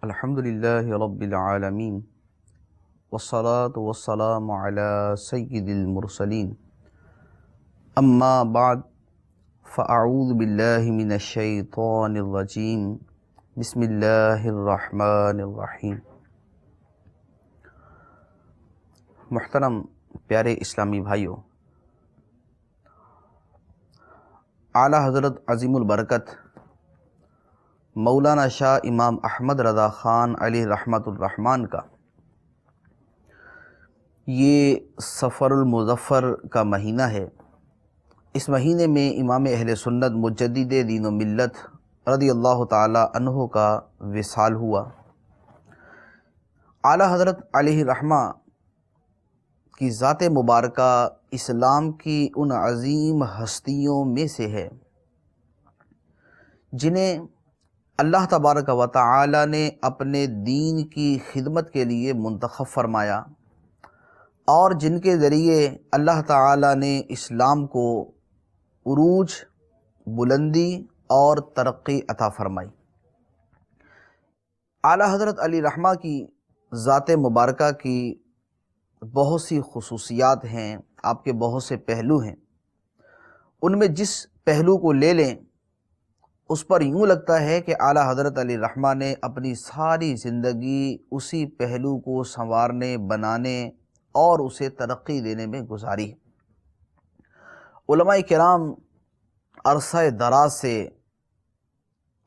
الحمد للہ رب العالمین والصلاة والسلام علی سید المرسلین اما بعد فاعوذ باللہ من الشیطان الرجیم بسم اللہ الرحمن الرحیم۔ محترم پیارے اسلامی بھائیوں، اعلیٰ حضرت عظیم البرکت مولانا شاہ امام احمد رضا خان علیہ رحمۃ الرحمن کا یہ صفر المظفر کا مہینہ ہے۔ اس مہینے میں امام اہل سنت مجدد دین و ملت رضی اللہ تعالی عنہ کا وصال ہوا۔ اعلیٰ حضرت علیہ رحمہ کی ذات مبارکہ اسلام کی ان عظیم ہستیوں میں سے ہے جنہیں اللہ تبارک و تعالی نے اپنے دین کی خدمت کے لیے منتخب فرمایا، اور جن کے ذریعے اللہ تعالی نے اسلام کو عروج، بلندی اور ترقی عطا فرمائی۔ اعلیٰ حضرت علی رحمہ کی ذات مبارکہ کی بہت سی خصوصیات ہیں، آپ کے بہت سے پہلو ہیں۔ ان میں جس پہلو کو لے لیں اس پر یوں لگتا ہے کہ اعلیٰ حضرت علی رحمہ نے اپنی ساری زندگی اسی پہلو کو سنوارنے، بنانے اور اسے ترقی دینے میں گزاری۔ علماء کرام عرصہ دراز سے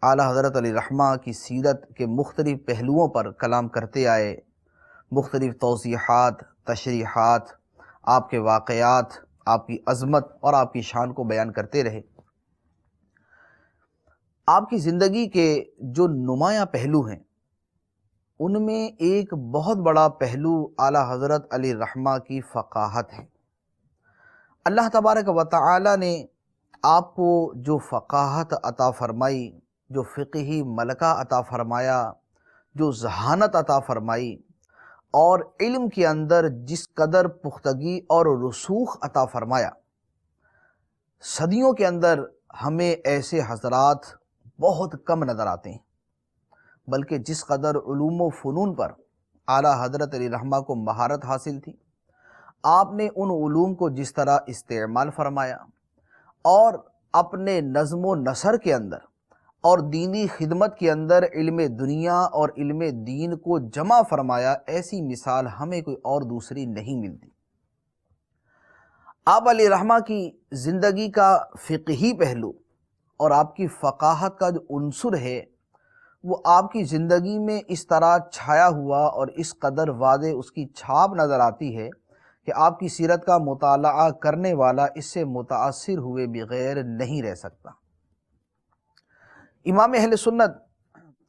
اعلیٰ حضرت علی رحمہ کی سیرت کے مختلف پہلوؤں پر کلام کرتے آئے، مختلف توضیحات، تشریحات، آپ کے واقعات، آپ کی عظمت اور آپ کی شان کو بیان کرتے رہے۔ آپ کی زندگی کے جو نمایاں پہلو ہیں ان میں ایک بہت بڑا پہلو اعلیٰ حضرت علی رحمہ کی فقاہت ہے۔ اللہ تبارک و تعالی نے آپ کو جو فقاہت عطا فرمائی، جو فقہی ملکہ عطا فرمایا، جو ذہانت عطا فرمائی، اور علم کے اندر جس قدر پختگی اور رسوخ عطا فرمایا، صدیوں کے اندر ہمیں ایسے حضرات بہت کم نظر آتے ہیں، بلکہ جس قدر علوم و فنون پر اعلیٰ حضرت علی رحمہ کو مہارت حاصل تھی، آپ نے ان علوم کو جس طرح استعمال فرمایا اور اپنے نظم و نثر کے اندر اور دینی خدمت کے اندر علم دنیا اور علم دین کو جمع فرمایا، ایسی مثال ہمیں کوئی اور دوسری نہیں ملتی۔ آپ علی رحمہ کی زندگی کا فقہی پہلو اور آپ کی فقاہت کا جو عنصر ہے وہ آپ کی زندگی میں اس طرح چھایا ہوا اور اس قدر واضح اس کی چھاپ نظر آتی ہے کہ آپ کی سیرت کا مطالعہ کرنے والا اس سے متاثر ہوئے بغیر نہیں رہ سکتا۔ امام اہل سنت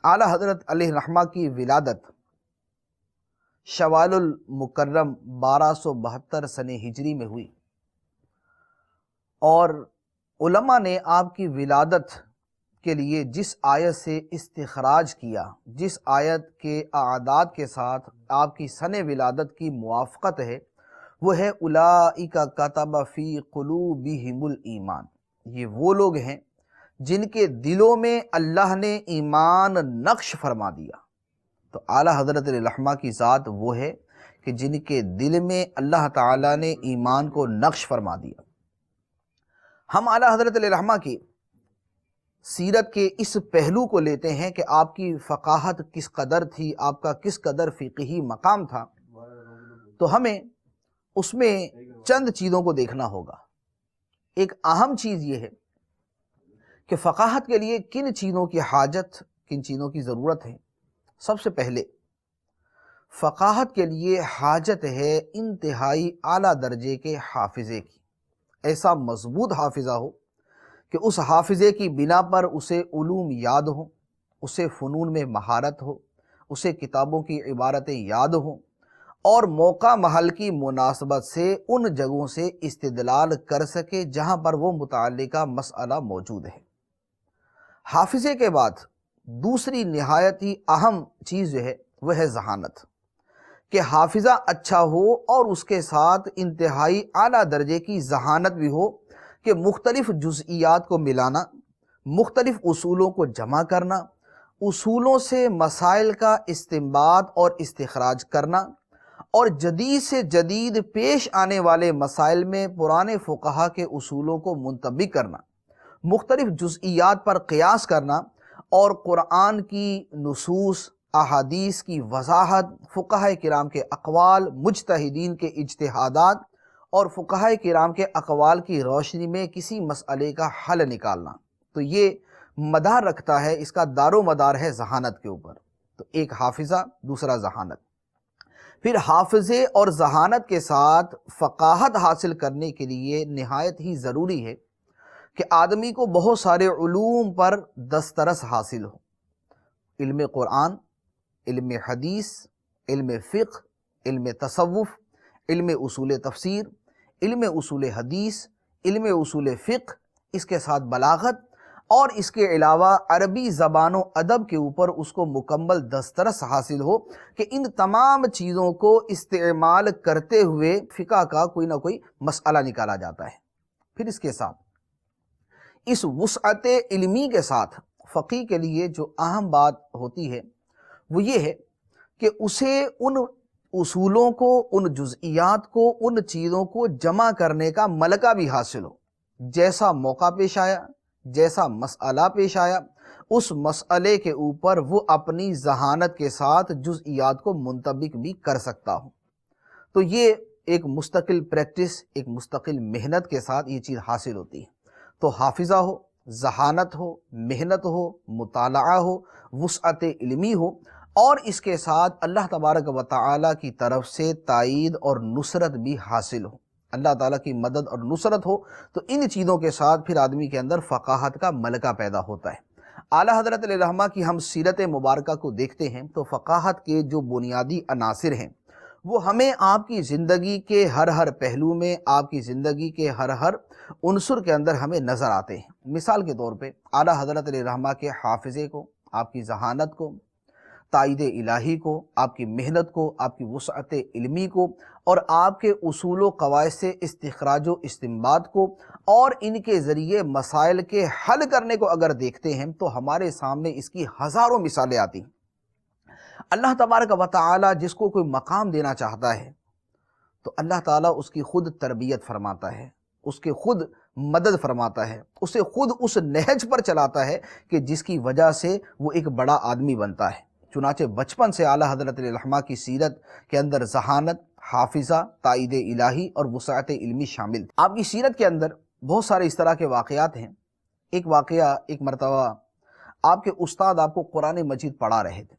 اعلیٰ حضرت علیہ رحمہ کی ولادت شوال المکرم 1272 سنہ ہجری میں ہوئی، اور علماء نے آپ کی ولادت کے لیے جس آیت سے استخراج کیا، جس آیت کے اعداد کے ساتھ آپ کی سن ولادت کی موافقت ہے، وہ ہے اولئک کتب فی قلوبہم الایمان۔ یہ وہ لوگ ہیں جن کے دلوں میں اللہ نے ایمان نقش فرما دیا۔ تو اعلیٰ حضرت علیہ رحمہ کی ذات وہ ہے کہ جن کے دل میں اللہ تعالیٰ نے ایمان کو نقش فرما دیا۔ ہم اعلیٰ حضرت علیہ رحمہ کی سیرت کے اس پہلو کو لیتے ہیں کہ آپ کی فقاہت کس قدر تھی، آپ کا کس قدر فقہی مقام تھا، تو ہمیں اس میں چند چیزوں کو دیکھنا ہوگا۔ ایک اہم چیز یہ ہے کہ فقاہت کے لیے کن چیزوں کی حاجت، کن چیزوں کی ضرورت ہے۔ سب سے پہلے فقاہت کے لیے حاجت ہے انتہائی اعلیٰ درجے کے حافظے کی، ایسا مضبوط حافظہ ہو کہ اس حافظے کی بنا پر اسے علوم یاد ہوں، اسے فنون میں مہارت ہو، اسے کتابوں کی عبارتیں یاد ہوں، اور موقع محل کی مناسبت سے ان جگہوں سے استدلال کر سکے جہاں پر وہ متعلقہ مسئلہ موجود ہے۔ حافظے کے بعد دوسری نہایت ہی اہم چیز جو ہے وہ ہے ذہانت، کہ حافظہ اچھا ہو اور اس کے ساتھ انتہائی اعلیٰ درجے کی ذہانت بھی ہو کہ مختلف جزئیات کو ملانا، مختلف اصولوں کو جمع کرنا اصولوں سے مسائل کا استنباط اور استخراج کرنا اور جدید سے جدید پیش آنے والے مسائل میں پرانے فقہا کے اصولوں کو منطبق کرنا، مختلف جزئیات پر قیاس کرنا اور قرآن کی نصوص، احادیث کی وضاحت، فقہاء کرام کے اقوال، مجتہدین کے اجتہادات اور فقہاء کرام کے اقوال کی روشنی میں کسی مسئلے کا حل نکالنا۔ تو یہ مدار رکھتا ہے، اس کا دار و مدار ہے ذہانت کے اوپر۔ تو ایک حافظہ، دوسرا ذہانت۔ پھر حافظے اور ذہانت کے ساتھ فقاہت حاصل کرنے کے لیے نہایت ہی ضروری ہے کہ آدمی کو بہت سارے علوم پر دسترس حاصل ہو۔ علم قرآن، علم حدیث، علم فقہ، علم تصوف، علم اصول تفسیر، علم اصول حدیث، علم اصول فقہ، اس کے ساتھ بلاغت اور اس کے علاوہ عربی زبان و ادب کے اوپر اس کو مکمل دسترس حاصل ہو کہ ان تمام چیزوں کو استعمال کرتے ہوئے فقہ کا کوئی نہ کوئی مسئلہ نکالا جاتا ہے۔ پھر اس کے ساتھ اس وسعت علمی کے ساتھ فقیہ کے لیے جو اہم بات ہوتی ہے وہ یہ ہے کہ اسے ان اصولوں کو، ان جزئیات کو، ان چیزوں کو جمع کرنے کا ملکہ بھی حاصل ہو۔ جیسا موقع پیش آیا، جیسا مسئلہ پیش آیا، اس مسئلے کے اوپر وہ اپنی ذہانت کے ساتھ جزئیات کو منطبق بھی کر سکتا ہو۔ تو یہ ایک مستقل پریکٹس، ایک مستقل محنت کے ساتھ یہ چیز حاصل ہوتی ہے۔ تو حافظہ ہو، ذہانت ہو، محنت ہو، مطالعہ ہو، وسعت علمی ہو، اور اس کے ساتھ اللہ تبارک و تعالیٰ کی طرف سے تائید اور نصرت بھی حاصل ہو، اللہ تعالیٰ کی مدد اور نصرت ہو، تو ان چیزوں کے ساتھ پھر آدمی کے اندر فقاہت کا ملکہ پیدا ہوتا ہے۔ اعلیٰ حضرت علیہ الرحمہ کی ہم سیرت مبارکہ کو دیکھتے ہیں تو فقاہت کے جو بنیادی عناصر ہیں وہ ہمیں آپ کی زندگی کے ہر پہلو میں، آپ کی زندگی کے ہر عنصر کے اندر ہمیں نظر آتے ہیں۔ مثال کے طور پہ اعلیٰ حضرت علیہ الرحمہ کے حافظے کو، آپ کی ذہانت کو، تائید الہی کو، آپ کی محنت کو، آپ کی وسعت علمی کو، اور آپ کے اصول و قواعد سے استخراج و استنباط کو، اور ان کے ذریعے مسائل کے حل کرنے کو اگر دیکھتے ہیں تو ہمارے سامنے اس کی ہزاروں مثالیں آتی ہیں۔ اللہ تبارک و تعالی جس کو کوئی مقام دینا چاہتا ہے تو اللہ تعالیٰ اس کی خود تربیت فرماتا ہے، اس کے خود مدد فرماتا ہے، اسے خود اس نہج پر چلاتا ہے کہ جس کی وجہ سے وہ ایک بڑا آدمی بنتا ہے۔ چنانچہ بچپن سے اعلیٰ حضرت علیہ الرحمہ کی سیرت کے اندر ذہانت، حافظہ، تائید الہی اور وسعت علمی شامل تھی۔ آپ کی سیرت کے اندر بہت سارے اس طرح کے واقعات ہیں۔ ایک واقعہ، ایک مرتبہ آپ کے استاد آپ کو قرآن مجید پڑھا رہے تھے،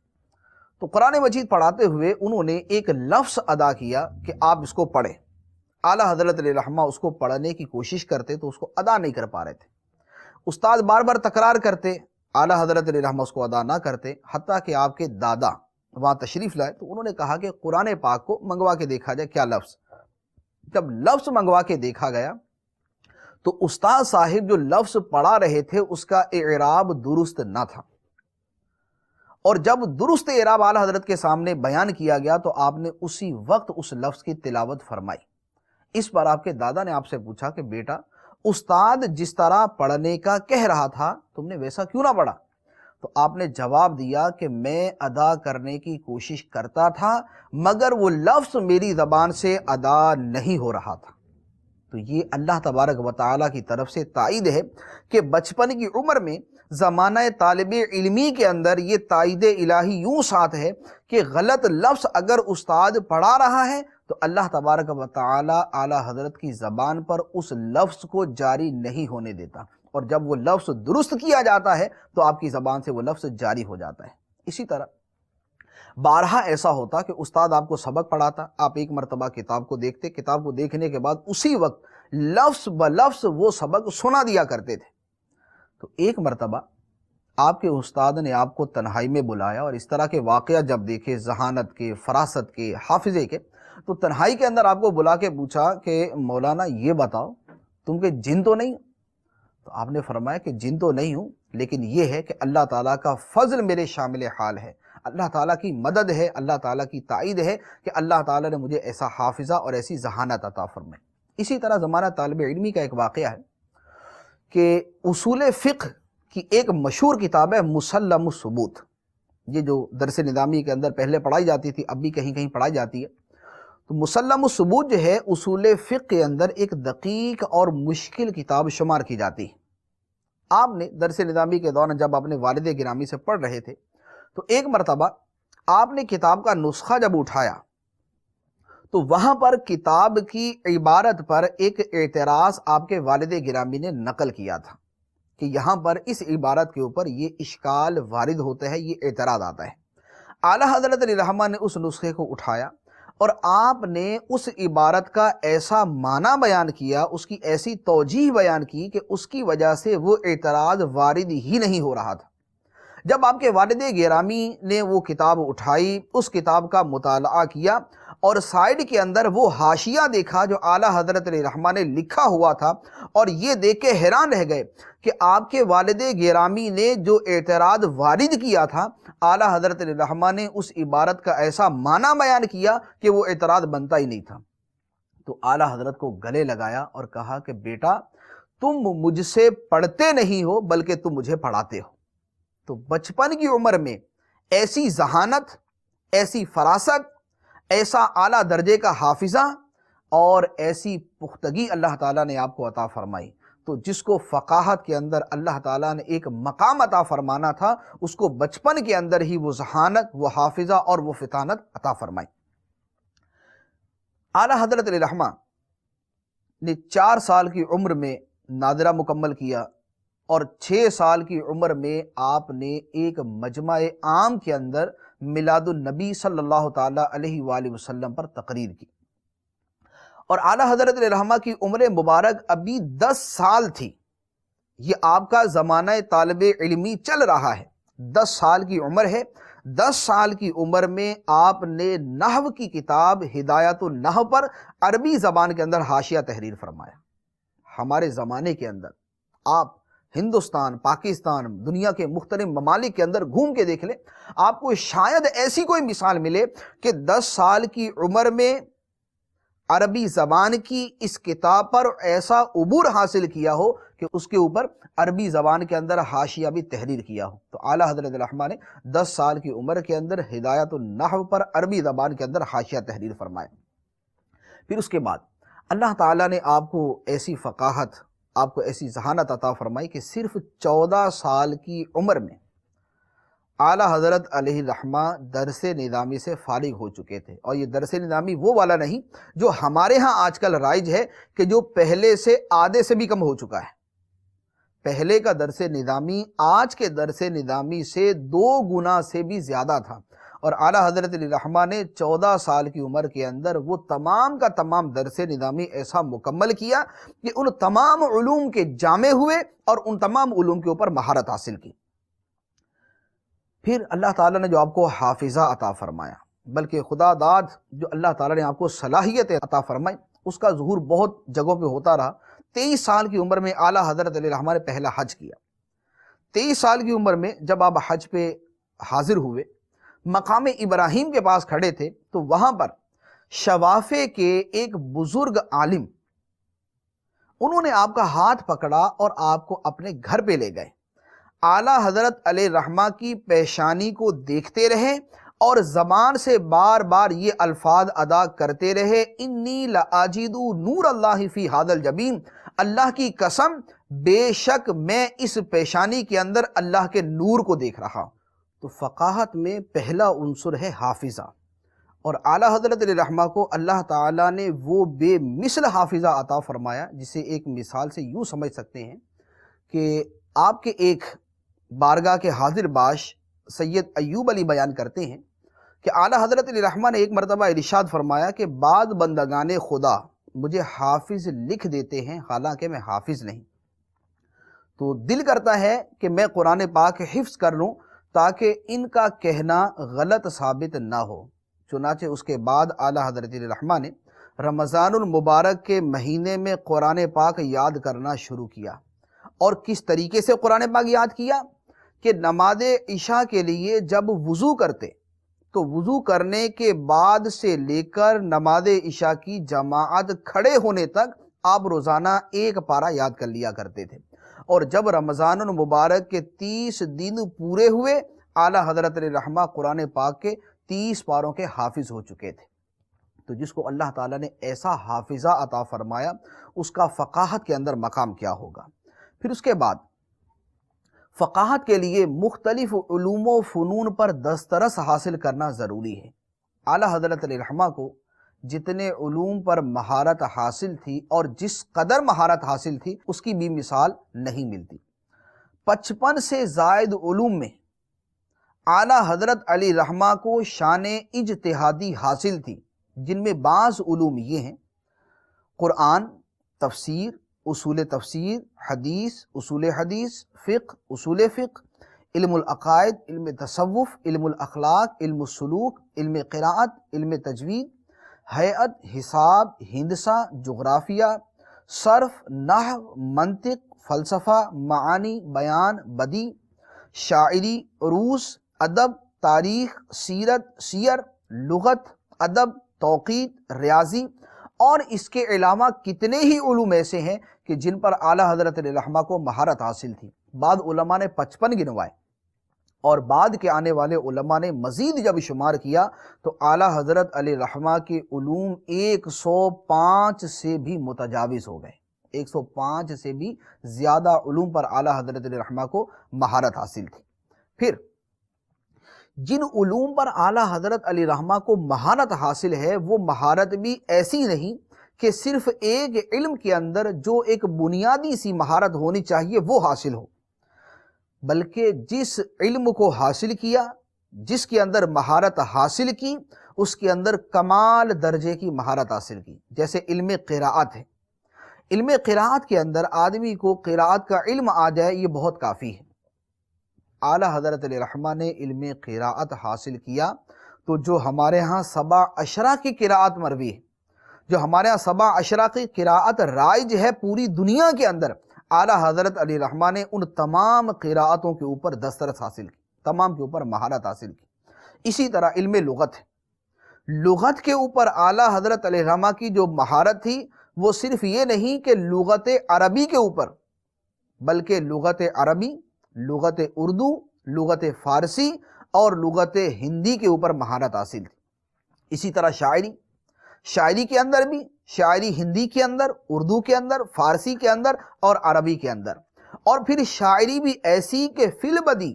تو قرآن مجید پڑھاتے ہوئے انہوں نے ایک لفظ ادا کیا کہ آپ اس کو پڑھیں۔ اعلیٰ حضرت علیہ الرحمہ اس کو پڑھنے کی کوشش کرتے تو اس کو ادا نہیں کر پا رہے تھے۔ استاد بار بار تکرار کرتے، اعلیٰ حضرت علیہ الرحمہ اس کو ادا نہ کرتے، حتیٰ کہ آپ کے دادا وہاں تشریف لائے تو انہوں نے کہا کہ قرآن پاک کو منگوا کے دیکھا جائے کیا لفظ۔ جب لفظ منگوا کے دیکھا گیا تو استاد صاحب جو لفظ پڑھا رہے تھے اس کا اعراب درست نہ تھا، اور جب درست اعراب اعلیٰ حضرت کے سامنے بیان کیا گیا تو آپ نے اسی وقت اس لفظ کی تلاوت فرمائی۔ اس پر آپ کے دادا نے آپ سے پوچھا کہ بیٹا، استاد جس طرح پڑھنے کا کہہ رہا تھا تم نے ویسا کیوں نہ پڑھا؟ تو آپ نے جواب دیا کہ میں ادا کرنے کی کوشش کرتا تھا مگر وہ لفظ میری زبان سے ادا نہیں ہو رہا تھا۔ تو یہ اللہ تبارک و تعالیٰ کی طرف سے تائید ہے کہ بچپن کی عمر میں زمانہ طالب علمی کے اندر یہ تائید الہی یوں ساتھ ہے کہ غلط لفظ اگر استاد پڑھا رہا ہے تو اللہ تبارک و تعالیٰ اعلیٰ حضرت کی زبان پر اس لفظ کو جاری نہیں ہونے دیتا، اور جب وہ لفظ درست کیا جاتا ہے تو آپ کی زبان سے وہ لفظ جاری ہو جاتا ہے۔ اسی طرح بارہا ایسا ہوتا کہ استاد آپ کو سبق پڑھاتا، آپ ایک مرتبہ کتاب کو دیکھتے، کتاب کو دیکھنے کے بعد اسی وقت لفظ بلفظ وہ سبق سنا دیا کرتے تھے۔ تو ایک مرتبہ آپ کے استاد نے آپ کو تنہائی میں بلایا اور اس طرح کے واقعہ جب دیکھے، ذہانت کے، فراست کے، حافظے کے، تو تنہائی کے اندر آپ کو بلا کے پوچھا کہ مولانا یہ بتاؤ تم کہ جن تو نہیں؟ تو آپ نے فرمایا کہ جن تو نہیں ہوں، لیکن یہ ہے کہ اللہ تعالیٰ کا فضل میرے شامل حال ہے، اللہ تعالیٰ کی مدد ہے، اللہ تعالیٰ کی تائید ہے کہ اللہ تعالیٰ نے مجھے ایسا حافظہ اور ایسی ذہانت عطا فرمائی۔ اسی طرح زمانہ طالب علمی کا ایک واقعہ ہے کہ اصول فقہ کی ایک مشہور کتاب ہے مسلم الثبوت۔ یہ جو درس نظامی کے اندر پہلے پڑھائی جاتی تھی، اب بھی کہیں کہیں پڑھائی جاتی ہے، تو مسلم الثبوت جو ہے اصول فقہ کے اندر ایک دقیق اور مشکل کتاب شمار کی جاتی ہے۔ آپ نے درس نظامی کے دوران جب اپنے والد گرامی سے پڑھ رہے تھے تو ایک مرتبہ آپ نے کتاب کا نسخہ جب اٹھایا تو وہاں پر کتاب کی عبارت پر ایک اعتراض آپ کے والد گرامی نے نقل کیا تھا کہ یہاں پر اس عبارت کے اوپر یہ اشکال وارد ہوتا ہے، یہ اعتراض آتا ہے۔ اعلیٰ حضرت علیہ الرحمہ نے اس نسخے کو اٹھایا اور آپ نے اس عبارت کا ایسا معنی بیان کیا، اس کی ایسی توجیہ بیان کی کہ اس کی وجہ سے وہ اعتراض وارد ہی نہیں ہو رہا تھا۔ جب آپ کے والد گرامی نے وہ کتاب اٹھائی، اس کتاب کا مطالعہ کیا اور سائیڈ کے اندر وہ حاشیہ دیکھا جو اعلیٰ حضرت علیہ الرحمہ نے لکھا ہوا تھا، اور یہ دیکھ کے حیران رہ گئے کہ آپ کے والد گرامی نے جو اعتراض وارد کیا تھا، اعلیٰ حضرت علیہ الرحمہ نے اس عبارت کا ایسا معنی بیان کیا کہ وہ اعتراض بنتا ہی نہیں تھا۔ تو اعلیٰ حضرت کو گلے لگایا اور کہا کہ بیٹا تم مجھ سے پڑھتے نہیں ہو بلکہ تم مجھے پڑھاتے ہو۔ تو بچپن کی عمر میں ایسی ذہانت، ایسی فراست، ایسا اعلیٰ درجے کا حافظہ اور ایسی پختگی اللہ تعالیٰ نے آپ کو عطا فرمائی، تو جس کو فقاہت کے اندر اللہ تعالیٰ نے ایک مقام عطا فرمانا تھا، اس کو بچپن کے اندر ہی وہ ذہانت، وہ حافظہ اور وہ فطانت عطا فرمائی۔ اعلیٰ حضرت علیہ الرحمہ نے 4 سال کی عمر میں نادرہ مکمل کیا اور 6 سال کی عمر میں آپ نے ایک مجمع عام کے اندر میلاد النبی صلی اللہ تعالیٰ علیہ وآلہ وسلم پر تقریر کی، اور اعلیٰ حضرت علیہ الرحمہ کی عمر مبارک ابھی 10 سال تھی۔ یہ آپ کا زمانہ طالب علمی چل رہا ہے، 10 سال کی عمر ہے۔ 10 سال کی عمر میں آپ نے نحو کی کتاب ہدایت النحو پر عربی زبان کے اندر حاشیہ تحریر فرمایا۔ ہمارے زمانے کے اندر آپ ہندوستان، پاکستان، دنیا کے مختلف ممالک کے اندر گھوم کے دیکھ لیں، آپ کو شاید ایسی کوئی مثال ملے کہ 10 سال کی عمر میں عربی زبان کی اس کتاب پر ایسا عبور حاصل کیا ہو کہ اس کے اوپر عربی زبان کے اندر حاشیہ بھی تحریر کیا ہو۔ تو اعلیٰ حضرت الرحمہ نے 10 سال کی عمر کے اندر ہدایت النحو پر عربی زبان کے اندر حاشیہ تحریر فرمایا۔ پھر اس کے بعد اللہ تعالیٰ نے آپ کو ایسی فقاہت، آپ کو ایسی ذہانت عطا فرمائی کہ صرف 14 سال کی عمر میں اعلیٰ حضرت علیہ الرحمہ درس نظامی سے فارغ ہو چکے تھے، اور یہ درس نظامی وہ والا نہیں جو ہمارے ہاں آج کل رائج ہے کہ جو پہلے سے آدھے سے بھی کم ہو چکا ہے۔ پہلے کا درس نظامی آج کے درس نظامی سے 2 گنا سے بھی زیادہ تھا، اور اعلیٰ حضرت علیہ الرحمہ نے 14 سال کی عمر کے اندر وہ تمام کا تمام درس نظامی ایسا مکمل کیا کہ ان تمام علوم کے جامع ہوئے اور ان تمام علوم کے اوپر مہارت حاصل کی۔ پھر اللہ تعالیٰ نے جو آپ کو حافظہ عطا فرمایا، بلکہ خدا داد جو اللہ تعالیٰ نے آپ کو صلاحیت عطا فرمائی، اس کا ظہور بہت جگہوں پہ ہوتا رہا۔ 23 سال کی عمر میں اعلیٰ حضرت علیہ الرحمہ نے پہلا حج کیا۔ 23 سال کی عمر میں جب آپ حج پہ حاضر ہوئے، مقام ابراہیم کے پاس کھڑے تھے، تو وہاں پر شوافے کے ایک بزرگ عالم، انہوں نے آپ کا ہاتھ پکڑا اور آپ کو اپنے گھر پہ لے گئے۔ اعلیٰ حضرت علیہ الرحمہ کی پیشانی کو دیکھتے رہے اور زبان سے بار بار یہ الفاظ ادا کرتے رہے، انی لاجد نور اللہ فی ھذا الجبین، اللہ کی قسم بے شک میں اس پیشانی کے اندر اللہ کے نور کو دیکھ رہا ہوں۔ تو فقاہت میں پہلا عنصر ہے حافظہ، اور اعلیٰ حضرت علیہ الرحمہ کو اللہ تعالیٰ نے وہ بے مثل حافظہ عطا فرمایا، جسے ایک مثال سے یوں سمجھ سکتے ہیں کہ آپ کے ایک بارگاہ کے حاضر باش سید ایوب علی بیان کرتے ہیں کہ اعلیٰ حضرت علیہ الرحمہ نے ایک مرتبہ ارشاد فرمایا کہ بعض بندگان خدا مجھے حافظ لکھ دیتے ہیں حالانکہ میں حافظ نہیں، تو دل کرتا ہے کہ میں قرآن پاک حفظ کر لوں تاکہ ان کا کہنا غلط ثابت نہ ہو۔ چنانچہ اس کے بعد اعلیٰ حضرت علیہ الرحمہ نے رمضان المبارک کے مہینے میں قرآن پاک یاد کرنا شروع کیا۔ اور کس طریقے سے قرآن پاک یاد کیا کہ نماز عشاء کے لیے جب وضو کرتے تو وضو کرنے کے بعد سے لے کر نماز عشاء کی جماعت کھڑے ہونے تک آپ روزانہ 1 پارہ یاد کر لیا کرتے تھے، اور جب رمضان المبارک کے 30 دن پورے ہوئے اعلیٰ حضرت علیہ رحمہ قرآن پاک کے 30 پاروں کے حافظ ہو چکے تھے۔ تو جس کو اللہ تعالیٰ نے ایسا حافظہ عطا فرمایا، اس کا فقاہت کے اندر مقام کیا ہوگا۔ پھر اس کے بعد فقاہت کے لیے مختلف علوم و فنون پر دسترس حاصل کرنا ضروری ہے۔ اعلیٰ حضرت علیہ رحمہ کو جتنے علوم پر مہارت حاصل تھی اور جس قدر مہارت حاصل تھی، اس کی بھی مثال نہیں ملتی۔ 55 سے زائد علوم میں اعلیٰ حضرت علی رحمہ کو شان اجتہادی حاصل تھی، جن میں بعض علوم یہ ہیں: قرآن، تفسیر، اصول تفسیر، حدیث، اصول حدیث، فقہ، اصول فقہ، علم العقائد، علم تصوف، علم الاخلاق، علم السلوک، علم قراءت، علم تجوید، ہیئت، حساب، ہندسہ، جغرافیہ، صرف، نحو، منطق، فلسفہ، معانی، بیان، بدیع، شاعری، عروض، ادب، تاریخ، سیرت، سیر، لغت، ادب، توقیت، ریاضی، اور اس کے علاوہ کتنے ہی علوم ایسے ہیں کہ جن پر اعلیٰ حضرت علیہ رحمہ کو مہارت حاصل تھی۔ بعض علماء نے 55 گنوائے، اور بعد کے آنے والے علماء نے مزید جب شمار کیا تو اعلیٰ حضرت علیہ رحمہ کے علوم 105 سے بھی متجاوز ہو گئے۔ 105 سے بھی زیادہ علوم پر اعلیٰ حضرت علیہ رحمہ کو مہارت حاصل تھی۔ پھر جن علوم پر اعلیٰ حضرت علیہ رحمہ کو مہارت حاصل ہے، وہ مہارت بھی ایسی نہیں کہ صرف ایک علم کے اندر جو ایک بنیادی سی مہارت ہونی چاہیے وہ حاصل ہو، بلکہ جس علم کو حاصل کیا، جس کے اندر مہارت حاصل کی، اس کے اندر کمال درجے کی مہارت حاصل کی۔ جیسے علم قراءت ہے، علم قراءت کے اندر آدمی کو قراءت کا علم آ جائے، یہ بہت کافی ہے۔ اعلیٰ حضرت علیہ رحمہ نے علم قراءت حاصل کیا تو جو ہمارے ہاں 7 عشرہ کی قراءت مروی ہے، جو ہمارے ہاں 7 عشرہ کی قراءت رائج ہے پوری دنیا کے اندر، اعلیٰ حضرت علیہ رحمہ نے ان تمام قراءتوں کے اوپر دسترس حاصل کی، تمام کے اوپر مہارت حاصل کی۔ اسی طرح علم لغت ہے، لغت کے اوپر اعلیٰ حضرت علیہ رحمہ کی جو مہارت تھی، وہ صرف یہ نہیں کہ لغت عربی کے اوپر، بلکہ لغت عربی، لغت اردو، لغت فارسی اور لغت ہندی کے اوپر مہارت حاصل تھی۔ اسی طرح شاعری کے اندر بھی، شاعری ہندی کے اندر، اردو کے اندر، فارسی کے اندر اور عربی کے اندر۔ اور پھر شاعری بھی ایسی کہ فی البدی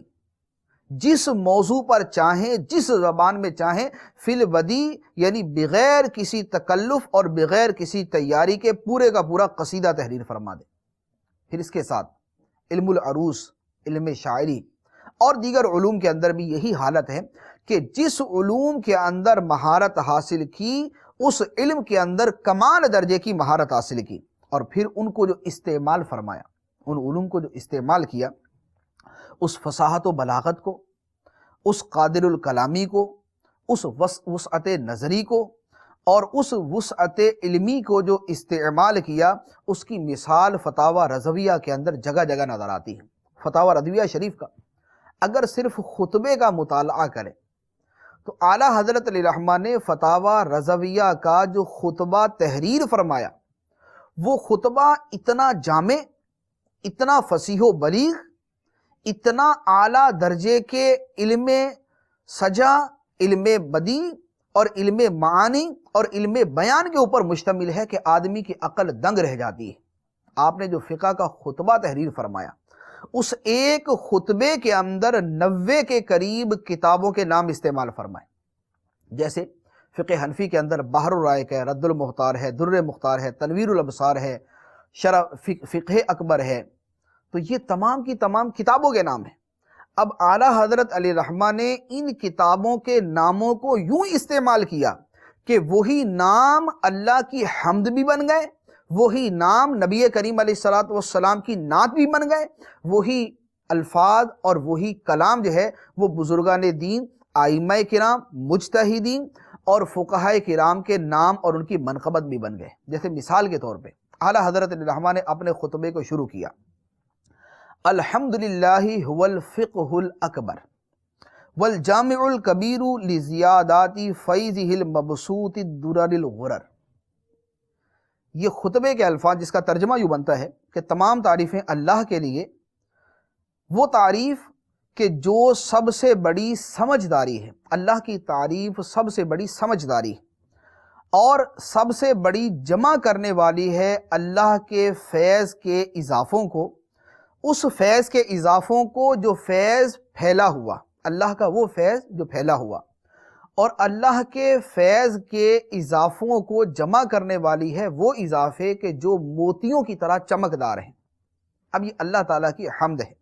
جس موضوع پر چاہیں، جس زبان میں چاہیں، فی البدی یعنی بغیر کسی تکلف اور بغیر کسی تیاری کے پورے کا پورا قصیدہ تحریر فرما دے۔ پھر اس کے ساتھ علم العروض، علم شاعری اور دیگر علوم کے اندر بھی یہی حالت ہے کہ جس علوم کے اندر مہارت حاصل کی، اس علم کے اندر کمال درجے کی مہارت حاصل کی، اور پھر ان کو جو استعمال فرمایا، ان علوم کو جو استعمال کیا، اس فصاحت و بلاغت کو، اس قادر الکلامی کو، اس وسعت نظری کو اور اس وسعت علمی کو جو استعمال کیا، اس کی مثال فتاوی رضویہ کے اندر جگہ جگہ نظر آتی ہے۔ فتاوی رضویہ شریف کا اگر صرف خطبے کا مطالعہ کریں تو اعلیٰ حضرت علیہ رحمہ نے فتاوی رضویہ کا جو خطبہ تحریر فرمایا، وہ خطبہ اتنا جامع، اتنا فصیح و بلیغ، اتنا اعلیٰ درجے کے علم سجا، علم بدیع اور علم معانی اور علم بیان کے اوپر مشتمل ہے کہ آدمی کی عقل دنگ رہ جاتی ہے۔ آپ نے جو فقہ کا خطبہ تحریر فرمایا، اس ایک خطبے کے اندر 90 کے قریب کتابوں کے نام استعمال فرمائے۔ جیسے فقہ حنفی کے اندر بحر الرائق ہے، رد المختار ہے، در مختار ہے، تنویر الابصار ہے، شرح فقہ اکبر ہے، تو یہ تمام کی تمام کتابوں کے نام ہیں۔ اب اعلیٰ حضرت علیہ رحمہ نے ان کتابوں کے ناموں کو یوں استعمال کیا کہ وہی نام اللہ کی حمد بھی بن گئے، وہی نام نبی کریم علیہ السلام کی نعت بھی بن گئے، وہی الفاظ اور وہی کلام جو ہے وہ بزرگان دین، ائمہ کرام، مجتہدین اور فقہاء کرام کے نام اور ان کی منقبت بھی بن گئے۔ جیسے مثال کے طور پہ اعلیٰ حضرت علیہ رحمہ نے اپنے خطبے کو شروع کیا، الحمدللہ هو الفقہ الاکبر والجامع الکبیر لزیادات فیضہ المبسوط الدرر الغرر۔ یہ خطبے کے الفاظ، جس کا ترجمہ یوں بنتا ہے کہ تمام تعریفیں اللہ کے لیے، وہ تعریف کہ جو سب سے بڑی سمجھداری ہے، اللہ کی تعریف سب سے بڑی سمجھداری ہے اور سب سے بڑی جمع کرنے والی ہے اللہ کے فیض کے اضافوں کو، اس فیض کے اضافوں کو جو فیض پھیلا ہوا، اللہ کا وہ فیض جو پھیلا ہوا، اور اللہ کے فیض کے اضافوں کو جمع کرنے والی ہے وہ اضافے کہ جو موتیوں کی طرح چمکدار ہیں۔ اب یہ اللہ تعالیٰ کی حمد ہے۔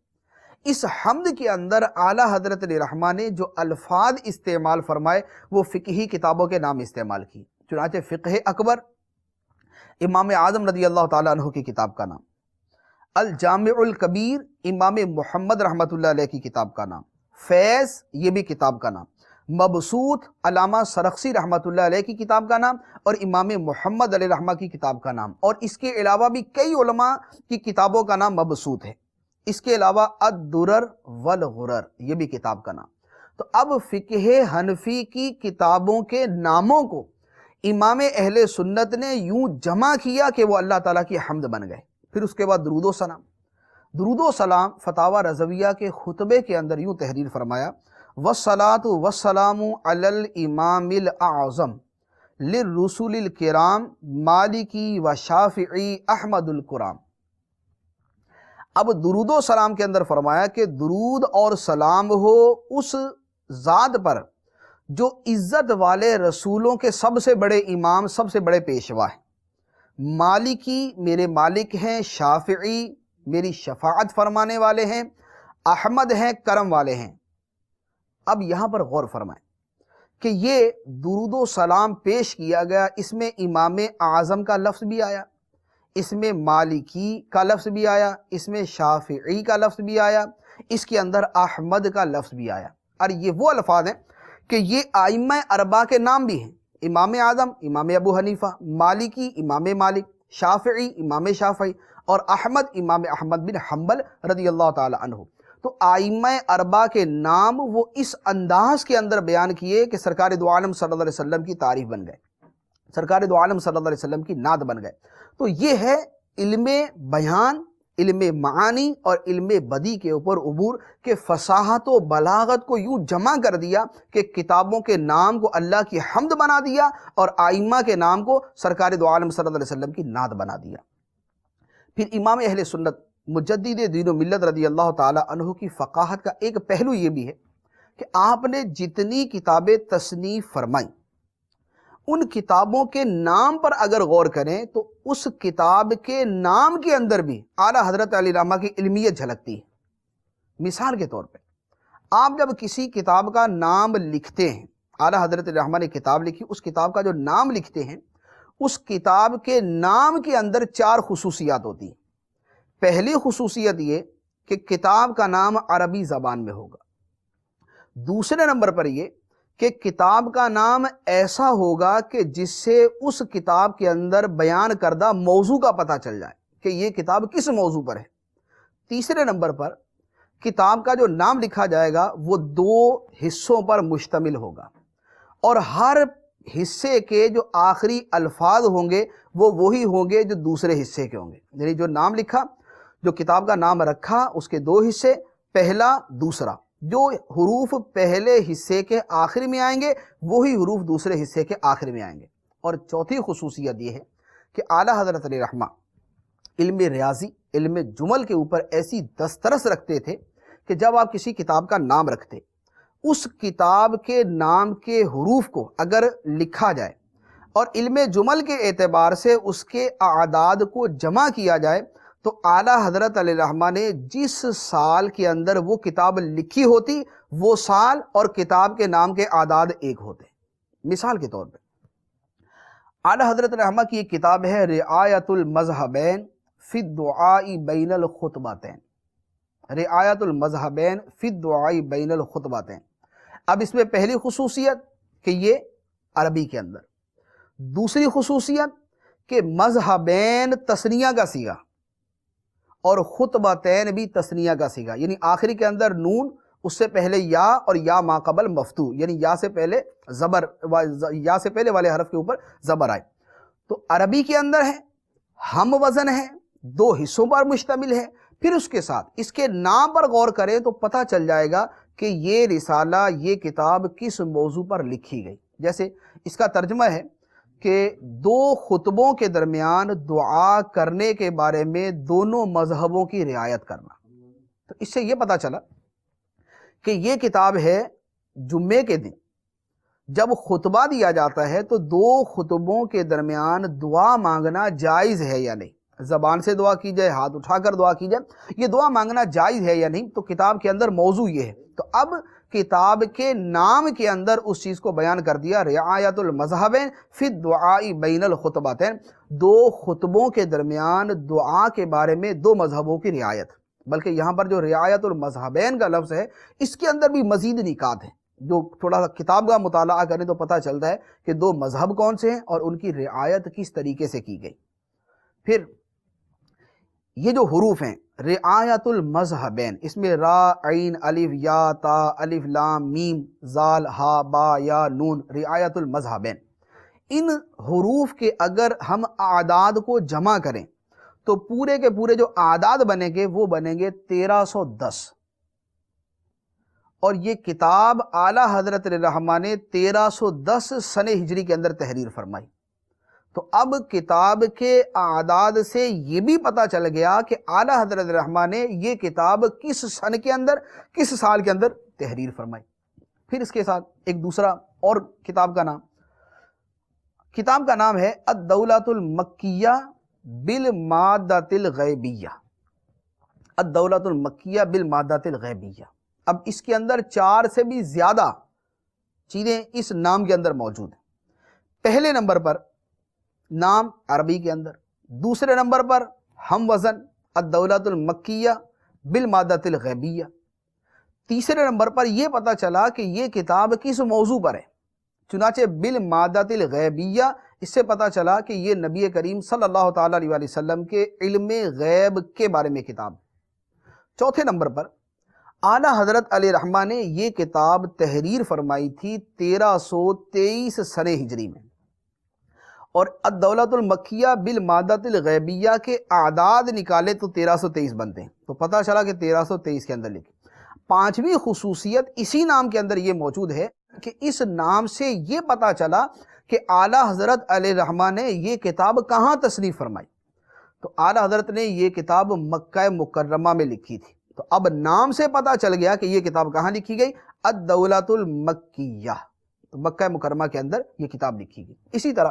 اس حمد کے اندر اعلیٰ حضرت علیہ رحمہ نے جو الفاظ استعمال فرمائے وہ فقہی کتابوں کے نام استعمال کی، چنانچہ فقہ اکبر امام اعظم رضی اللہ تعالیٰ عنہ کی کتاب کا نام، الجامع الکبیر امام محمد رحمۃ اللہ علیہ کی کتاب کا نام، فیض یہ بھی کتاب کا نام، مبسوط علامہ سرخسی رحمۃ اللہ علیہ کی کتاب کا نام، اور امام محمد علیہ رحمہ کی کتاب کا نام، اور اس کے علاوہ بھی کئی علماء کی کتابوں کا نام مبسوط ہے۔ اس کے علاوہ الدرر والغرر یہ بھی کتاب کا نام۔ تو اب فقہ حنفی کی کتابوں کے ناموں کو امام اہل سنت نے یوں جمع کیا کہ وہ اللہ تعالیٰ کی حمد بن گئے۔ پھر اس کے بعد درود و سلام، درود و سلام فتاوی رضویہ کے خطبے کے اندر یوں تحریر فرمایا، والصلاة والسلام علی الامام الاعظم للرسول الکرام مالکی و شافعی احمد الکرام۔ اب درود و سلام کے اندر فرمایا کہ درود اور سلام ہو اس ذات پر جو عزت والے رسولوں کے سب سے بڑے امام، سب سے بڑے پیشوا ہیں، مالکی میرے مالک ہیں، شافعی میری شفاعت فرمانے والے ہیں، احمد ہیں کرم والے ہیں۔ اب یہاں پر غور فرمائیں کہ یہ درود و سلام پیش کیا گیا، اس میں امام اعظم کا لفظ بھی آیا، اس میں مالکی کا لفظ بھی آیا، اس میں شافعی کا لفظ بھی آیا، اس کے اندر احمد کا لفظ بھی آیا، اور یہ وہ الفاظ ہیں کہ یہ ائمہ اربعہ کے نام بھی ہیں، امام اعظم امام ابو حنیفہ، مالکی امام مالک، شافعی امام شافعی، اور احمد امام احمد بن حنبل رضی اللہ تعالی عنہ۔ تو ائمہ اربعہ کے نام وہ اس انداز کے اندر بیان کیے کہ سرکار دو عالم صلی اللہ علیہ وسلم کی تعریف بن گئے، سرکار دو عالم صلی اللہ علیہ وسلم کی نعت بن گئے۔ تو یہ ہے علم بیان، علم معانی اور علم بدی کے اوپر عبور، کہ فصاحت و بلاغت کو یوں جمع کر دیا کہ کتابوں کے نام کو اللہ کی حمد بنا دیا اور ائمہ کے نام کو سرکار دو عالم صلی اللہ علیہ وسلم کی نعت بنا دیا۔ پھر امام اہل سنت مجدد دین و ملت رضی اللہ تعالی عنہ کی فقاہت کا ایک پہلو یہ بھی ہے کہ آپ نے جتنی کتابیں تصنیف فرمائیں ان کتابوں کے نام پر اگر غور کریں تو اس کتاب کے نام کے اندر بھی اعلیٰ حضرت علیہ رحمہ کی علمیت جھلکتی ہے۔ مثال کے طور پہ آپ جب کسی کتاب کا نام لکھتے ہیں، اعلیٰ حضرت علیہ رحمہ نے کتاب لکھی، اس کتاب کا جو نام لکھتے ہیں اس کتاب کے نام کے اندر 4 خصوصیات ہوتی ہیں۔ پہلی خصوصیت یہ کہ کتاب کا نام عربی زبان میں ہوگا، دوسرے نمبر پر یہ کہ کتاب کا نام ایسا ہوگا کہ جس سے اس کتاب کے اندر بیان کردہ موضوع کا پتہ چل جائے کہ یہ کتاب کس موضوع پر ہے۔ تیسرے نمبر پر کتاب کا جو نام لکھا جائے گا وہ 2 حصوں پر مشتمل ہوگا، اور ہر حصے کے جو آخری الفاظ ہوں گے وہ وہی ہوں گے جو دوسرے حصے کے ہوں گے۔ یعنی جو نام لکھا، جو کتاب کا نام رکھا، اس کے 2 حصے، پہلا دوسرا، جو حروف پہلے حصے کے آخر میں آئیں گے وہی حروف دوسرے حصے کے آخر میں آئیں گے۔ اور چوتھی خصوصیت یہ ہے کہ اعلیٰ حضرت علیہ رحمہ علم ریاضی، علم جمل کے اوپر ایسی دسترس رکھتے تھے کہ جب آپ کسی کتاب کا نام رکھتے، اس کتاب کے نام کے حروف کو اگر لکھا جائے اور علم جمل کے اعتبار سے اس کے اعداد کو جمع کیا جائے تو اعلیٰ حضرت علیہ رحمہ نے جس سال کے اندر وہ کتاب لکھی ہوتی وہ سال اور کتاب کے نام کے اعداد ایک ہوتے۔ مثال کے طور پہ اعلیٰ حضرت علیہ رحمہ کی ایک کتاب ہے رعایت المذہبین فی الدعاء بین الخطبتین، رعایت المذہبین فی الدعاء بین الخطبتین۔ اب اس میں پہلی خصوصیت کہ یہ عربی کے اندر، دوسری خصوصیت کہ مذہبین تثنیہ کا صیغہ اور خطبتین بھی تثنیہ کا صیغہ، یعنی آخری کے اندر نون، اس سے پہلے یا اور یا ما قبل مفتوح، یعنی یا سے پہلے زبر، یا سے پہلے والے حرف کے اوپر زبر آئے۔ تو عربی کے اندر ہے، ہم وزن ہے، 2 حصوں پر مشتمل ہے، پھر اس کے ساتھ اس کے نام پر غور کریں تو پتہ چل جائے گا کہ یہ رسالہ، یہ کتاب کس موضوع پر لکھی گئی۔ جیسے اس کا ترجمہ ہے کہ 2 خطبوں کے درمیان دعا کرنے کے بارے میں دونوں مذہبوں کی رعایت کرنا۔ تو اس سے یہ پتہ چلا کہ یہ کتاب ہے جمعے کے دن جب خطبہ دیا جاتا ہے تو 2 خطبوں کے درمیان دعا مانگنا جائز ہے یا نہیں، زبان سے دعا کی جائے، ہاتھ اٹھا کر دعا کی جائے، یہ دعا مانگنا جائز ہے یا نہیں۔ تو کتاب کے اندر موضوع یہ ہے۔ تو اب کتاب کے نام کے اندر اس چیز کو بیان کر دیا، رعایت المذہبین فی الدعاء بین الخطبتین، 2 خطبوں کے درمیان دعا کے بارے میں 2 مذہبوں کی رعایت۔ بلکہ یہاں پر جو رعایت المذہبین کا لفظ ہے اس کے اندر بھی مزید نکات ہیں، جو تھوڑا سا کتاب کا مطالعہ کریں تو پتہ چلتا ہے کہ 2 مذہب کون سے ہیں اور ان کی رعایت کس طریقے سے کی گئی۔ پھر یہ جو حروف ہیں رعایت المذہبین، اس میں را، عین، الف، یا، تا، الف، لام، میم، زال، ہا، با، یا، نون، رعایت المذہبین، ان حروف کے اگر ہم اعداد کو جمع کریں تو پورے کے پورے جو اعداد بنیں گے وہ بنیں گے 1310۔ اور یہ کتاب اعلیٰ حضرت رحمہ نے 1310 سنہ ہجری کے اندر تحریر فرمائی۔ تو اب کتاب کے اعداد سے یہ بھی پتہ چل گیا کہ اعلیٰ حضرت رحمہ نے یہ کتاب کس سن کے اندر، کس سال کے اندر تحریر فرمائی۔ پھر اس کے ساتھ ایک دوسرا اور کتاب کا نام ہے الدولۃ المکیہ بالمادۃ الغیبیہ، الدولۃ المکیہ بالمادۃ الغیبیہ۔ اب اس کے اندر 4 سے بھی زیادہ چیزیں اس نام کے اندر موجود ہیں۔ پہلے نمبر پر نام عربی کے اندر، دوسرے نمبر پر ہم وزن الدولۃ المکیہ بالمادۃ الغیبیہ، تیسرے نمبر پر یہ پتہ چلا کہ یہ کتاب کس موضوع پر ہے، چنانچہ بالمادۃ الغیبیہ، اس سے پتہ چلا کہ یہ نبی کریم صلی اللہ تعالیٰ علیہ وسلم کے علم غیب کے بارے میں کتاب۔ چوتھے نمبر پر اعلیٰ حضرت علیہ رحمہ نے یہ کتاب تحریر فرمائی تھی 1323 سنہ ہجری میں، اور الدولۃ المکیہ بالمادۃ الغیبیہ کے اعداد نکالے تو 1323 بنتے ہیں، تو پتہ چلا کہ 1323 کے اندر لکھی۔ 5ویں خصوصیت اسی نام کے اندر یہ موجود ہے کہ اس نام سے یہ پتہ چلا کہ اعلیٰ حضرت علیہ رحمہ نے یہ کتاب کہاں تصنیف فرمائی۔ تو اعلیٰ حضرت نے یہ کتاب مکہ مکرمہ میں لکھی تھی۔ تو اب نام سے پتہ چل گیا کہ یہ کتاب کہاں لکھی گئی، الدولۃ المکیہ، تو مکہ مکرمہ کے اندر یہ کتاب لکھی گئی۔ اسی طرح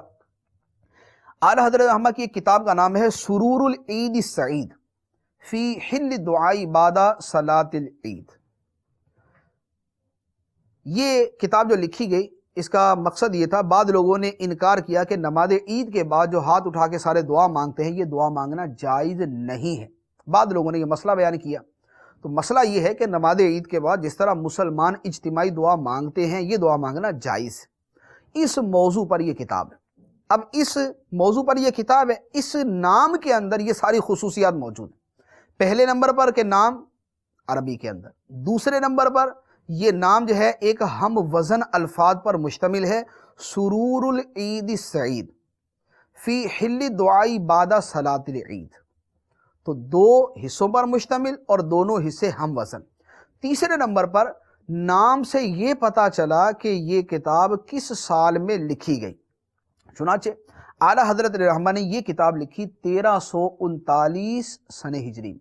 اعلیٰ حضرت رحمہ کی ایک کتاب کا نام ہے سرور العید السعید فی حل دعاء بعد صلاۃ العید۔ یہ کتاب جو لکھی گئی اس کا مقصد یہ تھا، بعض لوگوں نے انکار کیا کہ نماز عید کے بعد جو ہاتھ اٹھا کے سارے دعا مانگتے ہیں یہ دعا مانگنا جائز نہیں ہے۔ بعض لوگوں نے یہ مسئلہ بیان کیا۔ تو مسئلہ یہ ہے کہ نماز عید کے بعد جس طرح مسلمان اجتماعی دعا مانگتے ہیں یہ دعا مانگنا جائز ہے۔ اس موضوع پر یہ کتاب ہے۔ اب اس موضوع پر یہ کتاب ہے، اس نام کے اندر یہ ساری خصوصیات موجود ہیں۔ پہلے نمبر پر کہ نام عربی کے اندر، دوسرے نمبر پر یہ نام جو ہے ایک ہم وزن الفاظ پر مشتمل ہے، سرور العید السعید فی حل دعاء بعد صلاۃ العید، تو 2 حصوں پر مشتمل اور دونوں حصے ہم وزن۔ تیسرے نمبر پر نام سے یہ پتہ چلا کہ یہ کتاب کس سال میں لکھی گئی، چنانچہ اعلیٰ حضرت رحمہ نے یہ کتاب لکھی 1339 سنہ ہجری میں۔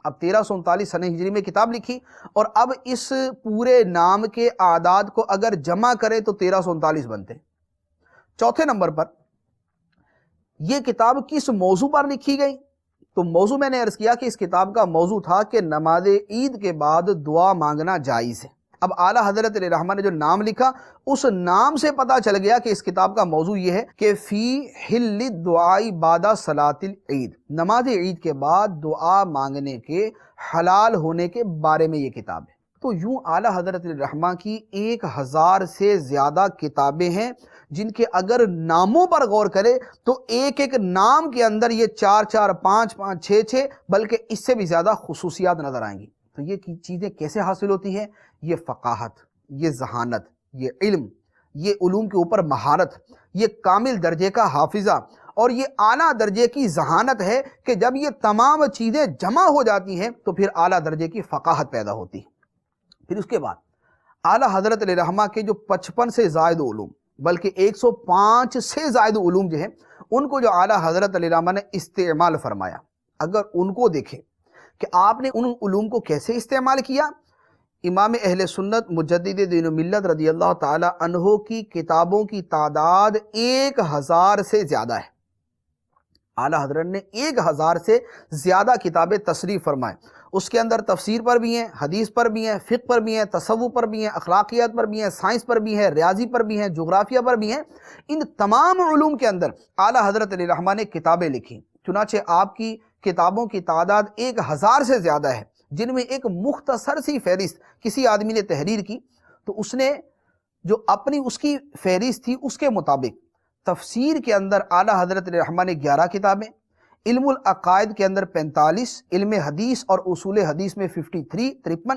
اب 1339 سنہ ہجری میں کتاب لکھی، اور اب اس پورے نام کے اعداد کو اگر جمع کریں تو 1339 بنتے ہیں۔ چوتھے نمبر پر یہ کتاب کس موضوع پر لکھی گئی، تو موضوع میں نے عرض کیا کہ اس کتاب کا موضوع تھا کہ نماز عید کے بعد دعا مانگنا جائز ہے۔ اب اعلیٰ حضرت علیہ رحمہ نے جو نام لکھا اس نام سے پتہ چل گیا کہ اس کتاب کا موضوع یہ ہے کہ فی حل الدعاء بعد صلاۃ العید، نماز عید کے بعد دعا مانگنے کے حلال ہونے کے بارے میں یہ کتاب ہے۔ تو یوں اعلیٰ حضرت علیہ رحمہ کی 1000 سے زیادہ کتابیں ہیں جن کے اگر ناموں پر غور کرے تو ایک ایک نام کے اندر یہ 4 4 5 5 6 6 بلکہ اس سے بھی زیادہ خصوصیات نظر آئیں گی۔ تو یہ چیزیں کیسے حاصل ہوتی ہیں؟ یہ فقاہت، یہ ذہانت، یہ علم، یہ علوم کے اوپر مہارت، یہ کامل درجے کا حافظہ اور یہ اعلیٰ درجے کی ذہانت ہے کہ جب یہ تمام چیزیں جمع ہو جاتی ہیں تو پھر اعلیٰ درجے کی فقاہت پیدا ہوتی ہے۔ پھر اس کے بعد اعلیٰ حضرت علیہ رحمہ کے جو 55 سے زائد علوم، بلکہ 105 سے زائد علوم جو ہیں، ان کو جو اعلیٰ حضرت علیہ رحمہ نے استعمال فرمایا، اگر ان کو دیکھیں کہ آپ نے ان علوم کو کیسے استعمال کیا۔ امام اہل سنت مجدد دین و ملت رضی اللہ تعالی عنہ کی کتابوں کی تعداد 1000 سے زیادہ ہے۔ اعلیٰ حضرت نے 1000 سے زیادہ کتابیں تصریف فرمائیں۔ اس کے اندر تفسیر پر بھی ہیں، حدیث پر بھی ہیں، فقہ پر بھی ہیں، تصوف پر بھی ہیں، اخلاقیات پر بھی ہیں، سائنس پر بھی ہیں، ریاضی پر بھی ہیں، جغرافیہ پر بھی ہیں۔ ان تمام علوم کے اندر اعلیٰ حضرت علیہ رحمہ نے کتابیں لکھی، چنانچہ آپ کی کتابوں کی تعداد 1000 سے زیادہ ہے، جن میں ایک مختصر سی فہرست کسی آدمی نے تحریر کی، تو اس نے جو اپنی اس کی فہرست تھی اس کے مطابق تفسیر کے اندر اعلیٰ حضرت علیہ رحمہ نے 11 کتابیں، علم العقائد کے اندر 45، علم حدیث اور اصول حدیث میں 53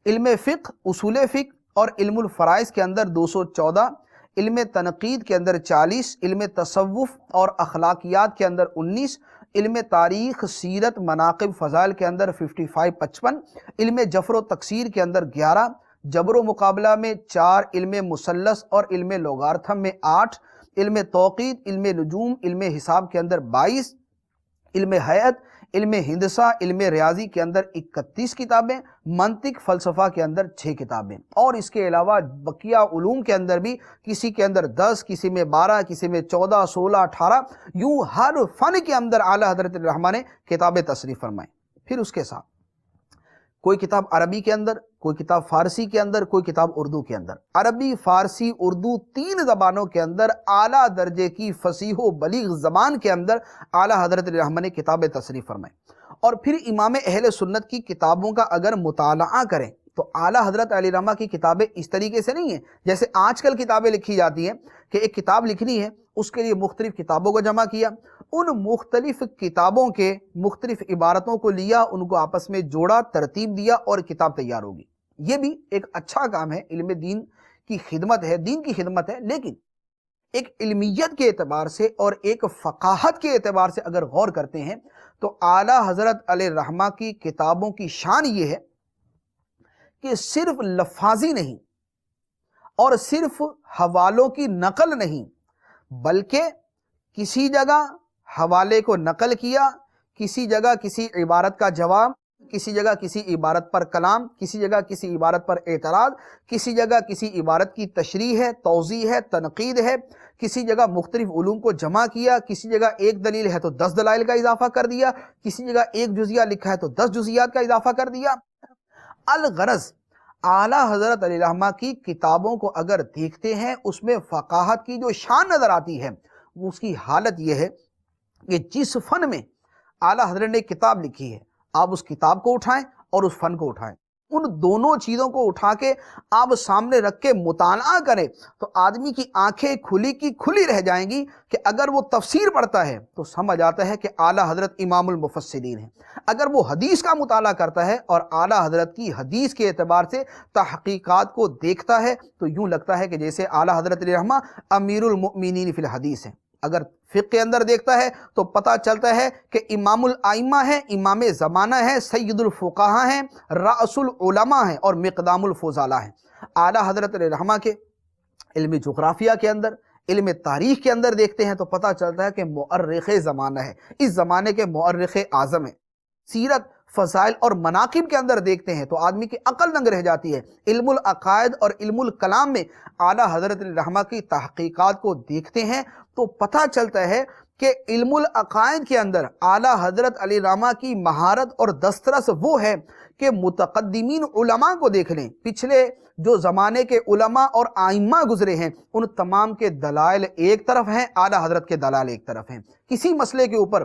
علم فقہ، اصول فقہ اور علم الفرائض کے اندر 214، علم تنقید کے اندر 40، علم تصوف اور اخلاقیات کے اندر 19، علم تاریخ، سیرت، مناقب، فضائل کے اندر 55 علم جفر و تکسیر کے اندر 11، جبر و مقابلہ میں 4، علم مثلث اور علم لوگارتھم میں 8، علم توقیت، علم نجوم، علم حساب کے اندر 22، علم حیات، علم ہندسہ، علم ریاضی کے اندر 31 کتابیں، منطق، فلسفہ کے اندر 6 کتابیں، اور اس کے علاوہ بقیہ علوم کے اندر بھی کسی کے اندر 10، کسی میں 12، کسی میں 14، 16، 18، یوں ہر فن کے اندر اعلیٰ حضرت الرحمٰ نے کتابیں تصریف فرمائیں۔ پھر اس کے ساتھ کوئی کتاب عربی کے اندر، کوئی کتاب فارسی کے اندر، کوئی کتاب اردو کے اندر۔ عربی، فارسی، اردو 3 زبانوں کے اندر اعلیٰ درجے کی فصیح و بلیغ زبان کے اندر اعلیٰ حضرت الرحمٰ نے کتابیں تصریف فرمائیں۔ اور پھر امام اہل سنت کی کتابوں کا اگر مطالعہ کریں تو اعلیٰ حضرت علیہ رحمہ کی کتابیں اس طریقے سے نہیں ہیں جیسے آج کل کتابیں لکھی جاتی ہیں کہ ایک کتاب لکھنی ہے، اس کے لیے مختلف کتابوں کو جمع کیا، ان مختلف کتابوں کے مختلف عبارتوں کو لیا، ان کو آپس میں جوڑا، ترتیب دیا اور کتاب تیار ہوگی۔ یہ بھی ایک اچھا کام ہے، علم دین کی خدمت ہے، دین کی خدمت ہے، لیکن ایک علمیت کے اعتبار سے اور ایک فقاہت کے اعتبار سے اگر غور کرتے ہیں تو اعلیٰ حضرت علیہ رحمہ کی کتابوں کی شان یہ ہے کہ صرف لفاظی نہیں اور صرف حوالوں کی نقل نہیں، بلکہ کسی جگہ حوالے کو نقل کیا، کسی جگہ کسی عبارت کا جواب، کسی جگہ کسی عبارت پر کلام، کسی جگہ کسی عبارت پر اعتراض، کسی جگہ کسی عبارت کی تشریح ہے، توضیح ہے، تنقید ہے، کسی جگہ مختلف علوم کو جمع کیا، کسی جگہ ایک دلیل ہے تو 10 دلائل کا اضافہ کر دیا، کسی جگہ ایک جزیہ لکھا ہے تو 10 جزیات کا اضافہ کر دیا۔ الغرض اعلیٰ حضرت علیہ رحمہ کی کتابوں کو اگر دیکھتے ہیں اس میں فقاہت کی جو شان نظر آتی ہے، اس کی حالت یہ ہے کہ جس فن میں اعلیٰ حضرت نے کتاب لکھی ہے آپ اس کتاب کو اٹھائیں اور اس فن کو اٹھائیں، ان دونوں چیزوں کو اٹھا کے آپ سامنے رکھ کے مطالعہ کریں تو آدمی کی آنکھیں کھلی کی کھلی رہ جائیں گی کہ اگر وہ تفسیر پڑھتا ہے تو سمجھ آتا ہے کہ اعلیٰ حضرت امام المفسرین ہیں، اگر وہ حدیث کا مطالعہ کرتا ہے اور اعلیٰ حضرت کی حدیث کے اعتبار سے تحقیقات کو دیکھتا ہے تو یوں لگتا ہے کہ جیسے اعلیٰ حضرت علیہ رحمہ امیر المؤمنین فی الحدیث ہیں۔ اگر فقہ کے اندر دیکھتا ہے تو پتہ چلتا ہے کہ امام الائمہ ہیں، امام زمانہ ہیں، سید الفقہاء ہیں، رأس العلماء ہیں اور مقدام الفضلاء ہیں۔ اعلیٰ حضرت علیہ رحمہ کے علم جغرافیہ کے اندر، علم تاریخ کے اندر دیکھتے ہیں تو پتہ چلتا ہے کہ مؤرخ زمانہ ہے، اس زمانے کے مؤرخ اعظم ہیں۔ سیرت، فضائل اور مناقب کے اندر دیکھتے ہیں تو آدمی کی عقل دنگ رہ جاتی ہے۔ علم العقائد اور علم الکلام میں اعلیٰ حضرت علیہ رحمہ کی تحقیقات کو دیکھتے ہیں تو پتہ چلتا ہے کہ علم العقائد کے اندر اعلیٰ حضرت علیہ رحمہ کی مہارت اور دسترس وہ ہے کہ متقدمین علماء کو دیکھ لیں، پچھلے جو زمانے کے علماء اور آئمہ گزرے ہیں ان تمام کے دلائل ایک طرف ہیں، اعلیٰ حضرت کے دلائل ایک طرف ہیں۔ کسی مسئلے کے اوپر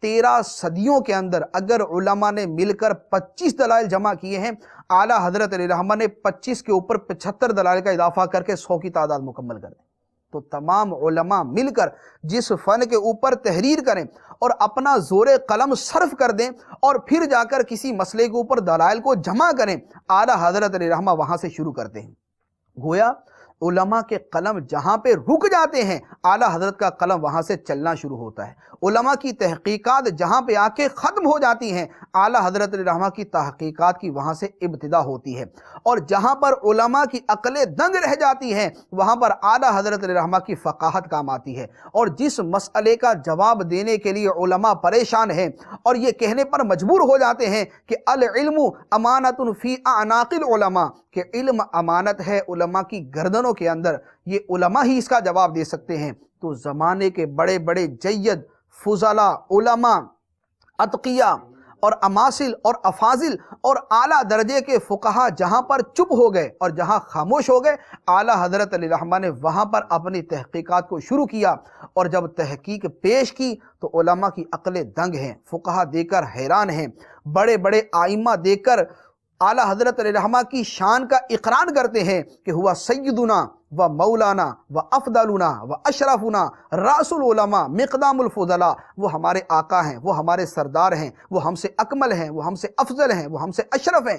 13 صدیوں کے اندر اگر علماء نے مل کر 25 دلائل جمع کیے ہیں، اعلیٰ حضرت علیہ رحمہ نے 25 کے اوپر 75 دلائل کا اضافہ کر کے 100 کی تعداد مکمل کر دی۔ تو تمام علماء مل کر جس فن کے اوپر تحریر کریں اور اپنا زور قلم صرف کر دیں اور پھر جا کر کسی مسئلے کے اوپر دلائل کو جمع کریں، اعلیٰ حضرت علیہ رحمہ وہاں سے شروع کرتے ہیں۔ گویا علماء کے قلم جہاں پہ رک جاتے ہیں اعلیٰ حضرت کا قلم وہاں سے چلنا شروع ہوتا ہے۔ علماء کی تحقیقات جہاں پہ آ کے ختم ہو جاتی ہیں اعلیٰ حضرت علیہ الرحمہ کی تحقیقات کی وہاں سے ابتدا ہوتی ہے، اور جہاں پر علماء کی عقلیں دنگ رہ جاتی ہیں وہاں پر اعلیٰ حضرت علیہ الرحمہ کی فقاہت کام آتی ہے۔ اور جس مسئلے کا جواب دینے کے لیے علماء پریشان ہیں اور یہ کہنے پر مجبور ہو جاتے ہیں کہ العلم امانۃ فی اعناق العلماء، کہ علم امانت ہے علماء کی گردنوں کے اندر، یہ علماء ہی اس کا جواب دے سکتے ہیں، تو زمانے کے بڑے بڑے جید فضلاء علماء اتقیاء اور اماثل اور افاضل اور اعلیٰ درجے کے فقہا جہاں پر چپ ہو گئے اور جہاں خاموش ہو گئے، اعلیٰ حضرت علیہ الرحمہ نے وہاں پر اپنی تحقیقات کو شروع کیا، اور جب تحقیق پیش کی تو علماء کی عقلیں دنگ ہیں، فقہا دیکھ کر حیران ہیں، بڑے بڑے آئمہ دیکھ کر اعلیٰ حضرت علیہ الرحمہ کی شان کا اقرار کرتے ہیں کہ ہوا سیدنا و مولانا و افضلنا و اشرفنا راس العلماء مقدام الفضلاء، وہ ہمارے آقا ہیں، وہ ہمارے سردار ہیں، وہ ہم سے اکمل ہیں، وہ ہم سے افضل ہیں، وہ ہم سے اشرف ہیں،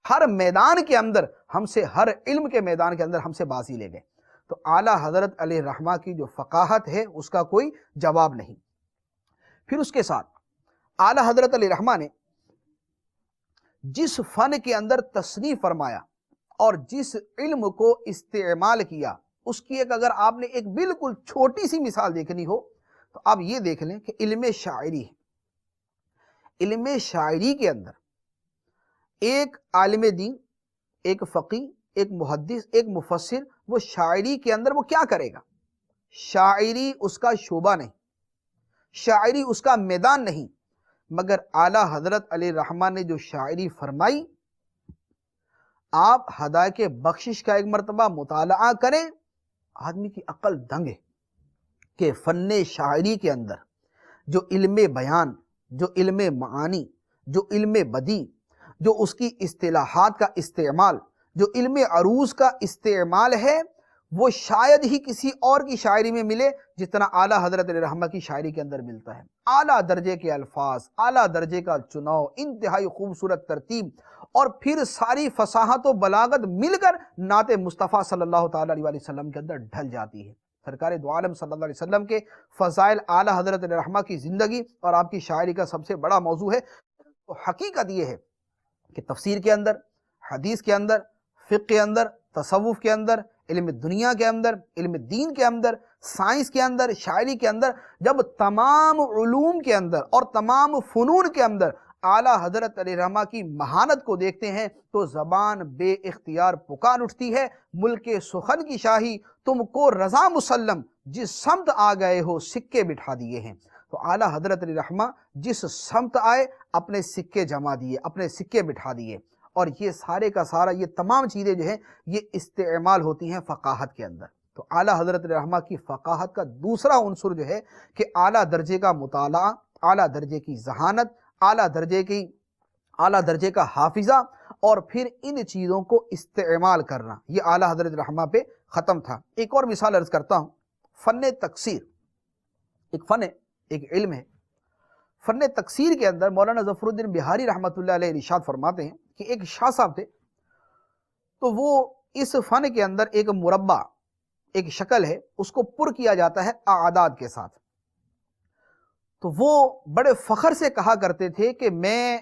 ہر میدان کے اندر ہم سے، ہر علم کے میدان کے اندر ہم سے بازی لے گئے۔ تو اعلیٰ حضرت علیہ الرحمہ کی جو فقاہت ہے اس کا کوئی جواب نہیں۔ پھر اس کے ساتھ اعلیٰ حضرت علیہ الرحمہ نے جس فن کے اندر تصنیف فرمایا اور جس علم کو استعمال کیا، اس کی اگر آپ نے ایک بالکل چھوٹی سی مثال دیکھنی ہو تو آپ یہ دیکھ لیں کہ علم شاعری ہے۔ علم شاعری کے اندر ایک عالم دین، ایک فقی، ایک محدث، ایک مفسر، وہ شاعری کے اندر وہ کیا کرے گا؟ شاعری اس کا شعبہ نہیں، شاعری اس کا میدان نہیں، مگر اعلیٰ حضرت علیہ الرحمہ نے جو شاعری فرمائی، آپ ہدایت بخشش کا ایک مرتبہ مطالعہ کریں، آدمی کی عقل دنگ ہے کہ فن شاعری کے اندر جو علم بیان، جو علم معانی، جو علم بدیع، جو اس کی اصطلاحات کا استعمال، جو علم عروض کا استعمال ہے، وہ شاید ہی کسی اور کی شاعری میں ملے جتنا اعلیٰ حضرت علیہ الرحمہ کی شاعری کے اندر ملتا ہے۔ اعلیٰ درجے کے الفاظ، اعلیٰ درجے کا چناؤ، انتہائی خوبصورت ترتیب، اور پھر ساری فصاحت و بلاغت مل کر نعت مصطفیٰ صلی اللہ تعالیٰ علیہ وسلم کے اندر ڈھل جاتی ہے۔ سرکار دو عالم صلی اللہ علیہ وسلم کے فضائل، اعلیٰ حضرت علیہ الرحمہ کی زندگی اور آپ کی شاعری کا سب سے بڑا موضوع ہے۔ تو حقیقت یہ ہے کہ تفسیر کے اندر، حدیث کے اندر، فقہ کے اندر، تصوف کے اندر، علم دنیا کے اندر، علم دین کے اندر، سائنس کے اندر، شاعری کے اندر، جب تمام علوم کے اندر اور تمام فنون کے اندر اعلیٰ حضرت علیہ الرحمہ کی مہانت کو دیکھتے ہیں تو زبان بے اختیار پکار اٹھتی ہے، ملک سخن کی شاہی تم کو رضا مسلم، جس سمت آ گئے ہو سکے بٹھا دیے ہیں۔ تو اعلیٰ حضرت علیہ الرحمہ جس سمت آئے اپنے سکے جما دیے، اپنے سکے بٹھا دیے، اور یہ سارے کا سارا، یہ تمام چیزیں جو ہیں یہ استعمال ہوتی ہیں فقاہت کے اندر۔ تو اعلیٰ حضرت علیہ الرحمہ کی فقاہت کا دوسرا عنصر جو ہے کہ اعلیٰ درجے کا مطالعہ، اعلیٰ درجے کی ذہانت، اعلیٰ درجے کا حافظہ، اور پھر ان چیزوں کو استعمال کرنا، یہ اعلیٰ حضرت الرحمہ پہ ختم تھا۔ ایک اور مثال عرض کرتا ہوں، فن تکسیر ایک فن ہے، ایک علم ہے۔ فن تکسیر کے اندر مولانا ظفر الدین بہاری رحمۃ اللہ علیہ ارشاد فرماتے ہیں کہ ایک شاہ صاحب تھے، تو وہ اس فن کے اندر ایک مربع، ایک شکل ہے، اس کو پر کیا جاتا ہے اعداد کے ساتھ۔ تو وہ بڑے فخر سے کہا کرتے تھے کہ میں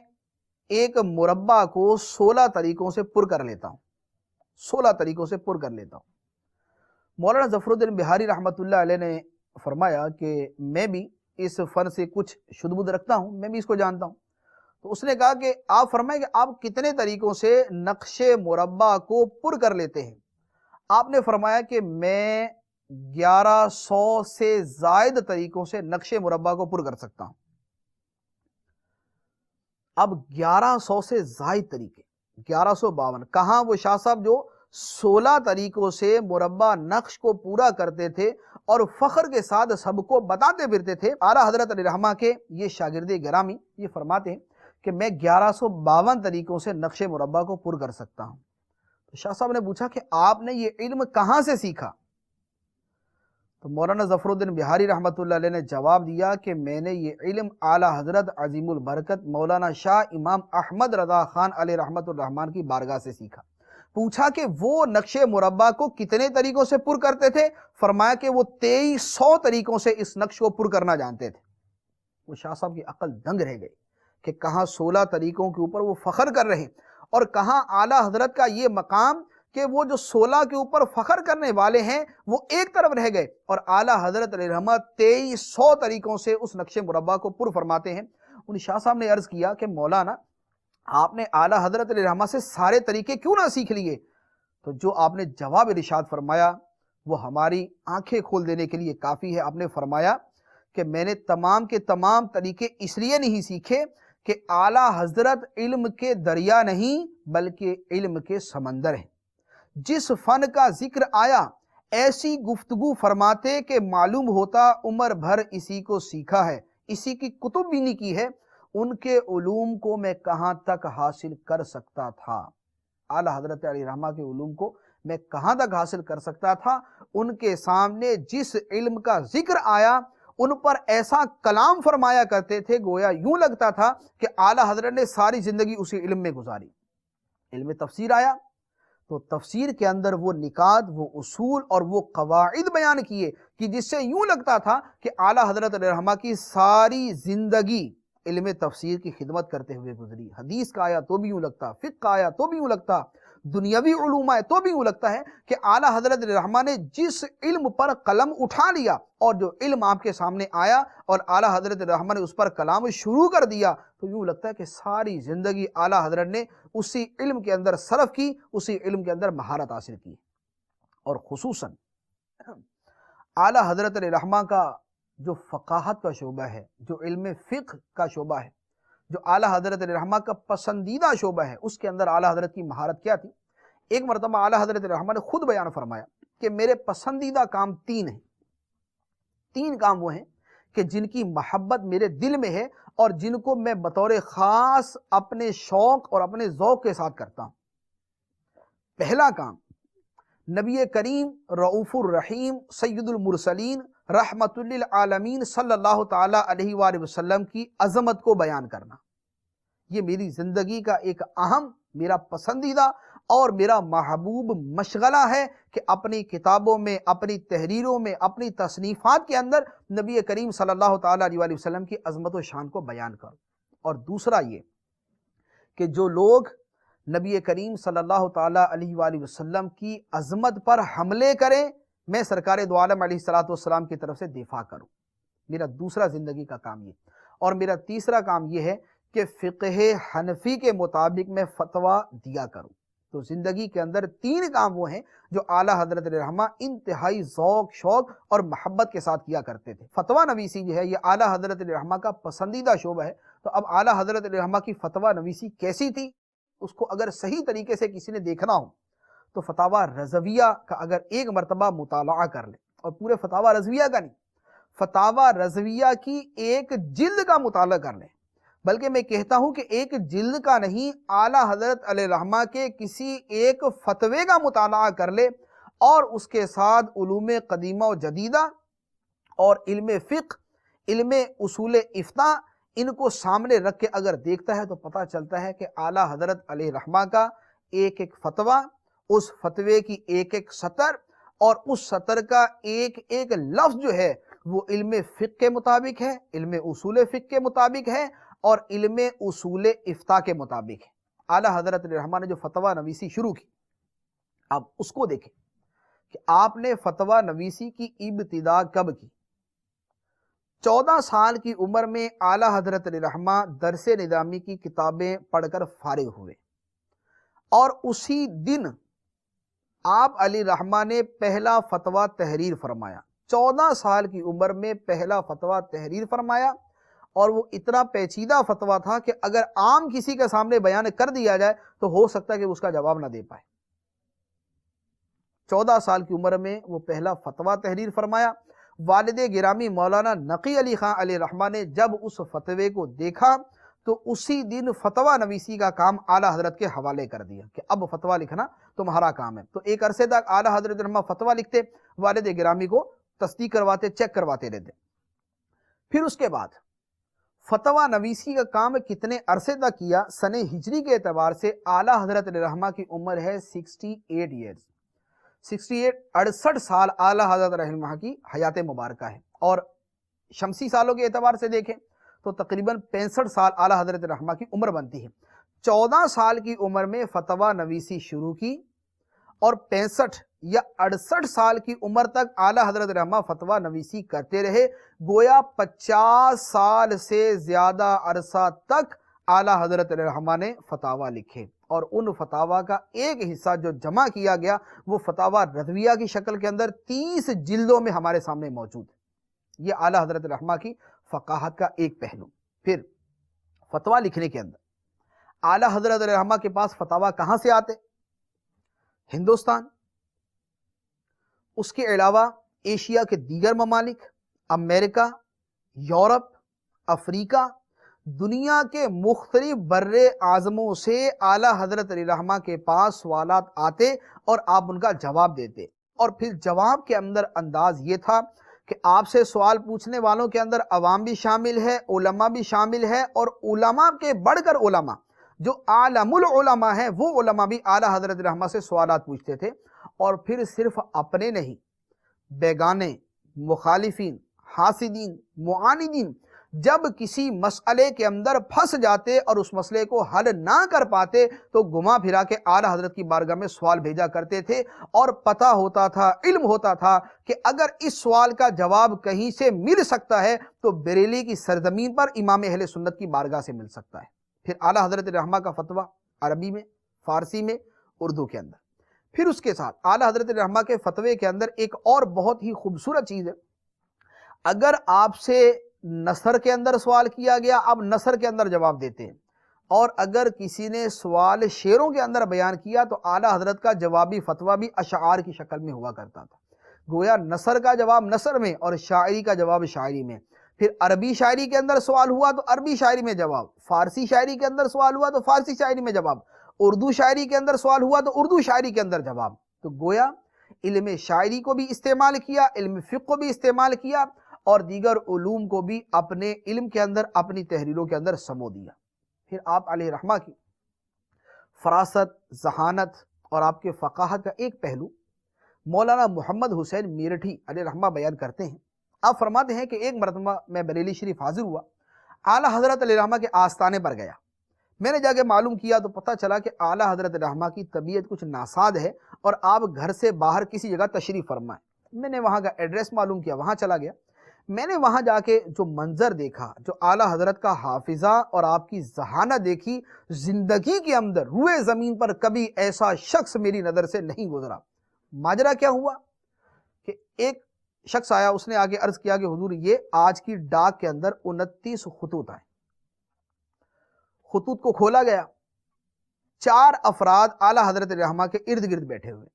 ایک مربع کو 16 طریقوں سے پر کر لیتا ہوں، 16 طریقوں سے پر کر لیتا ہوں۔ مولانا ظفر الدین بہاری رحمۃ اللہ علیہ نے فرمایا کہ میں بھی اس فن سے کچھ شد بد رکھتا ہوں، میں بھی اس کو جانتا ہوں۔ تو اس نے کہا کہ آپ فرمائیں کہ آپ کتنے طریقوں سے نقش مربع کو پر کر لیتے ہیں؟ آپ نے فرمایا کہ میں 1100 سے زائد طریقوں سے نقش مربع کو پر کر سکتا ہوں۔ اب 1100 سے زائد طریقے، 1152 کہاں وہ شاہ صاحب جو 16 طریقوں سے مربع نقش کو پورا کرتے تھے اور فخر کے ساتھ سب کو بتاتے پھرتے تھے۔ اعلیٰ حضرت علیہ الرحمہ کے یہ شاگرد گرامی یہ فرماتے ہیں کہ میں 1152 طریقوں سے نقش مربع کو پر کر سکتا ہوں۔ تو شاہ صاحب نے پوچھا کہ آپ نے یہ علم کہاں سے سیکھا؟ تو مولانا ظفر الدین بہاری رحمۃ اللہ علیہ نے جواب دیا کہ میں نے یہ علم اعلیٰ حضرت عظیم البرکت مولانا شاہ امام احمد رضا خان علیہ رحمۃ الرحمن کی بارگاہ سے سیکھا۔ پوچھا کہ وہ نقش مربع کو کتنے طریقوں سے پر کرتے تھے؟ فرمایا کہ وہ 2300 طریقوں سے اس نقش کو پر کرنا جانتے تھے۔ وہ شاہ صاحب کی عقل دنگ رہ گئی کہ کہاں 16 طریقوں کے اوپر وہ فخر کر رہے اور کہاں اعلیٰ حضرت کا یہ مقام کہ وہ جو 16 کے اوپر فخر کرنے والے ہیں وہ ایک طرف رہ گئے، اور اعلیٰ حضرت علیہ الرحمہ 2300 طریقوں سے اس نقش مربع کو پر فرماتے ہیں۔ ان شاہ صاحب نے عرض کیا کہ مولانا آپ نے اعلیٰ حضرت علیہ الرحمہ سے سارے طریقے کیوں نہ سیکھ لیے؟ تو جو آپ نے جواب ارشاد فرمایا وہ ہماری آنکھیں کھول دینے کے لیے کافی ہے۔ آپ نے فرمایا کہ میں نے تمام کے تمام طریقے اس لیے نہیں سیکھے کہ اعلیٰ حضرت علم کے دریا نہیں بلکہ علم کے سمندر ہیں۔ جس فن کا ذکر آیا ایسی گفتگو فرماتے کہ معلوم ہوتا عمر بھر اسی کو سیکھا ہے، اسی کی کتب بھی نہیں کی ہے، ان کے علوم کو میں کہاں تک حاصل کر سکتا تھا؟ اعلیٰ حضرت علیہ الرحمہ کے علوم کو میں کہاں تک حاصل کر سکتا تھا؟ ان کے سامنے جس علم کا ذکر آیا ان پر ایسا کلام فرمایا کرتے تھے گویا یوں لگتا تھا کہ اعلیٰ حضرت نے ساری زندگی اسی علم میں گزاری۔ علم تفسیر آیا تو تفسیر کے اندر وہ نکات، وہ اصول اور وہ قواعد بیان کیے کہ جس سے یوں لگتا تھا کہ اعلیٰ حضرت علیہ الرحمہ کی ساری زندگی علم تفسیر کی خدمت کرتے ہوئے گزری۔ حدیث کا آیا تو بھی یوں لگتا، فقہ کا آیا تو بھی یوں لگتا، دنیاوی علوم آئے تو بھی یوں لگتا ہے کہ اعلیٰ حضرت علیہ الرحمہ نے جس علم پر قلم اٹھا لیا اور جو علم آپ کے سامنے آیا اور اعلیٰ حضرت علیہ الرحمہ نے اس پر کلام شروع کر دیا تو یوں لگتا ہے کہ ساری زندگی اعلیٰ حضرت نے اسی علم کے اندر صرف کی، اسی علم کے اندر مہارت حاصل کی۔ اور خصوصاً اعلیٰ حضرت علیہ الرحمہ کا جو فقاہت کا شعبہ ہے، جو علم فقہ کا شعبہ ہے، جو اعلیٰ حضرت علیہ الرحمہ کا پسندیدہ شعبہ ہے، اس کے اندر اعلیٰ حضرت کی مہارت کیا تھی؟ ایک مرتبہ اعلیٰ حضرت علیہ الرحمہ نے خود بیان فرمایا کہ میرے پسندیدہ کام 3 ہیں۔ 3 کام وہ ہیں کہ جن کی محبت میرے دل میں ہے اور جن کو میں بطور خاص اپنے شوق اور اپنے ذوق کے ساتھ کرتا ہوں۔ پہلا کام، نبی کریم رؤوف الرحیم سید المرسلین رحمت للعالمین صلی اللہ تعالی علیہ وآلہ وسلم کی عظمت کو بیان کرنا۔ یہ میری زندگی کا ایک اہم، میرا پسندیدہ اور میرا محبوب مشغلہ ہے کہ اپنی کتابوں میں، اپنی تحریروں میں، اپنی تصنیفات کے اندر نبی کریم صلی اللہ تعالی علیہ وآلہ وسلم کی عظمت و شان کو بیان کروں۔ اور دوسرا یہ کہ جو لوگ نبی کریم صلی اللہ تعالی علیہ وآلہ وسلم کی عظمت پر حملے کریں، میں سرکار دو عالم علیہ السلام کی طرف سے دفاع کروں۔ میرا دوسرا زندگی کا کام یہ۔ اور میرا تیسرا کام یہ ہے کہ فقہ حنفی کے مطابق میں فتویٰ دیا کروں۔ تو زندگی کے اندر 3 کام وہ ہیں جو اعلیٰ حضرت علیہ الرحمہ انتہائی ذوق، شوق اور محبت کے ساتھ کیا کرتے تھے۔ فتویٰ نویسی جو ہے یہ اعلیٰ حضرت علیہ الرحمہ کا پسندیدہ شعبہ ہے۔ تو اب اعلیٰ حضرت علیہ الرحمہ کی فتویٰ نویسی کیسی تھی، اس کو اگر صحیح طریقے سے کسی نے دیکھنا ہو تو فتاویٰ رضویہ کا اگر ایک مرتبہ مطالعہ کر لے، اور پورے فتاویٰ رضویہ کا نہیں، فتاویٰ رضویہ کی ایک جلد کا مطالعہ کر لیں، بلکہ میں کہتا ہوں کہ ایک جلد کا نہیں، اعلیٰ حضرت علیہ الرحمہ کے کسی ایک فتوے کا مطالعہ کر لے اور اس کے ساتھ علوم قدیمہ و جدیدہ اور علم فقہ، علم اصول افتاء، ان کو سامنے رکھ کے اگر دیکھتا ہے تو پتہ چلتا ہے کہ اعلیٰ حضرت علیہ الرحمہ کا ایک ایک فتویٰ، اس فتوے کی ایک ایک سطر اور اس سطر کا ایک ایک لفظ جو ہے وہ علم فقہ کے مطابق ہے، علم اصول فقہ کے مطابق ہے اور علم اصول افتاء کے مطابق ہے۔ اعلیٰ حضرت علیہ الرحمہ نے جو فتویٰ نویسی شروع کی، اب اس کو دیکھیں کہ آپ نے فتویٰ نویسی کی ابتدا کب کی۔ 14 سال کی عمر میں اعلیٰ حضرت علیہ الرحمہ درس نظامی کی کتابیں پڑھ کر فارغ ہوئے، اور اسی دن آپ علیہ الرحمہ نے پہلا فتویٰ تحریر فرمایا۔ 14 سال کی عمر میں پہلا فتویٰ تحریر فرمایا، اور وہ اتنا پیچیدہ فتویٰ تھا کہ اگر عام کسی کے سامنے بیان کر دیا جائے تو ہو سکتا ہے کہ اس کا جواب نہ دے پائے۔ 14 سال کی عمر میں وہ پہلا فتویٰ تحریر فرمایا۔ والد گرامی مولانا نقی علی خان علیہ الرحمہ نے جب اس فتوے کو دیکھا تو اسی دن فتویٰ نویسی کا کام اعلیٰ حضرت کے حوالے کر دیا کہ اب فتویٰ لکھنا تمہارا کام ہے۔ تو ایک عرصے تک اعلیٰ حضرت الرحمہ فتویٰ لکھتے، والد گرامی کو تصدیق کرواتے، چیک کرواتے رہتے۔ پھر اس کے بعد فتویٰ نویسی کا کام کتنے عرصے تک کیا؟ سن ہجری کے اعتبار سے اعلیٰ حضرت علیہ الرحمہ کی عمر ہے 68 ایئرز، 68 سال اعلیٰ حضرت علیہ الرحمہ کی حیات مبارکہ ہے، اور شمسی سالوں کے اعتبار سے دیکھیں تو تقریباً 65 سال اعلیٰ حضرت علیہ الرحمہ کی عمر بنتی ہے۔ 14 سال کی عمر میں فتویٰ نویسی شروع کی، اور 65 یا 68 سال کی عمر تک اعلیٰ حضرت رحمہ فتویٰ نویسی کرتے رہے۔ گویا 50 سال سے زیادہ عرصہ تک اعلیٰ حضرت رحمہ نے فتاویٰ لکھے، اور ان فتاویٰ کا ایک حصہ جو جمع کیا گیا وہ فتاویٰ رضویہ کی شکل کے اندر 30 جلدوں میں ہمارے سامنے موجود ہے۔ یہ اعلیٰ حضرت رحمہ کی فقاہت کا ایک پہلو۔ پھر فتویٰ لکھنے کے اندر اعلیٰ حضرت رحمہ کے پاس فتاویٰ کہاں سے آتے؟ ہندوستان، اس کے علاوہ ایشیا کے دیگر ممالک، امریکہ، یورپ، افریقہ، دنیا کے مختلف بر اعظموں سے اعلیٰ حضرت علیہ الرحمہ کے پاس سوالات آتے اور آپ ان کا جواب دیتے، اور پھر جواب کے اندر انداز یہ تھا کہ آپ سے سوال پوچھنے والوں کے اندر عوام بھی شامل ہے، علماء بھی شامل ہے، اور علماء کے بڑھ کر علماء جو عالم العلماء ہیں وہ علماء بھی اعلیٰ حضرت رحمہ سے سوالات پوچھتے تھے، اور پھر صرف اپنے نہیں، بیگانے، مخالفین، حاسدین، معاندین جب کسی مسئلے کے اندر پھنس جاتے اور اس مسئلے کو حل نہ کر پاتے تو گھما پھرا کے اعلیٰ حضرت کی بارگاہ میں سوال بھیجا کرتے تھے، اور پتہ ہوتا تھا، علم ہوتا تھا کہ اگر اس سوال کا جواب کہیں سے مل سکتا ہے تو بریلی کی سرزمین پر امام اہل سنت کی بارگاہ سے مل سکتا ہے۔ پھر اعلیٰ حضرت رحمہ کا فتویٰ عربی میں، فارسی میں، اردو کے اندر۔ پھر اس کے ساتھ اعلیٰ حضرت رحمہ کے فتوے کے اندر ایک اور بہت ہی خوبصورت چیز ہے، اگر آپ سے نثر کے اندر سوال کیا گیا آپ نثر کے اندر جواب دیتے ہیں، اور اگر کسی نے سوال شعروں کے اندر بیان کیا تو اعلیٰ حضرت کا جوابی فتویٰ بھی اشعار کی شکل میں ہوا کرتا تھا۔ گویا نثر کا جواب نثر میں اور شاعری کا جواب شاعری میں۔ پھر عربی شاعری کے اندر سوال ہوا تو عربی شاعری میں جواب، فارسی شاعری کے اندر سوال ہوا تو فارسی شاعری میں جواب، اردو شاعری کے اندر سوال ہوا تو اردو شاعری کے اندر جواب۔ تو گویا علم شاعری کو بھی استعمال کیا، علم فقہ کو بھی استعمال کیا، اور دیگر علوم کو بھی اپنے علم کے اندر، اپنی تحریروں کے اندر سمو دیا۔ پھر آپ علیہ رحمہ کی فراست، ذہانت اور آپ کے فقاہت کا ایک پہلو مولانا محمد حسین میرٹھی علیہ رحمہ بیان کرتے ہیں۔ آپ فرماتے ہیں کہ ایک مرتبہ میں بریلی شریف حاضر ہوا، اعلیٰ حضرت علیہ رحمہ کے آستانے پر گیا، میں نے جا کے معلوم کیا تو پتہ چلا کہ اعلیٰ حضرت علیہ رحمہ کی طبیعت کچھ ناساز ہے اور آپ گھر سے باہر کسی جگہ تشریف فرما ہے۔ میں نے وہاں کا ایڈریس معلوم کیا، وہاں چلا گیا۔ میں نے وہاں جا کے جو منظر دیکھا، جو اعلیٰ حضرت کا حافظہ اور آپ کی ذہانت دیکھی، زندگی کے اندر روئے زمین پر کبھی ایسا شخص میری نظر سے نہیں گزرا۔ ماجرا کیا ہوا کہ ایک شخص آیا، اس نے آگے عرض کیا کہ حضور یہ آج کی ڈاک کے اندر 29 خطوط آئے۔ خطوط کو کھولا گیا، 4 افراد اعلیٰ حضرت رحمہ کے ارد گرد بیٹھے ہوئے،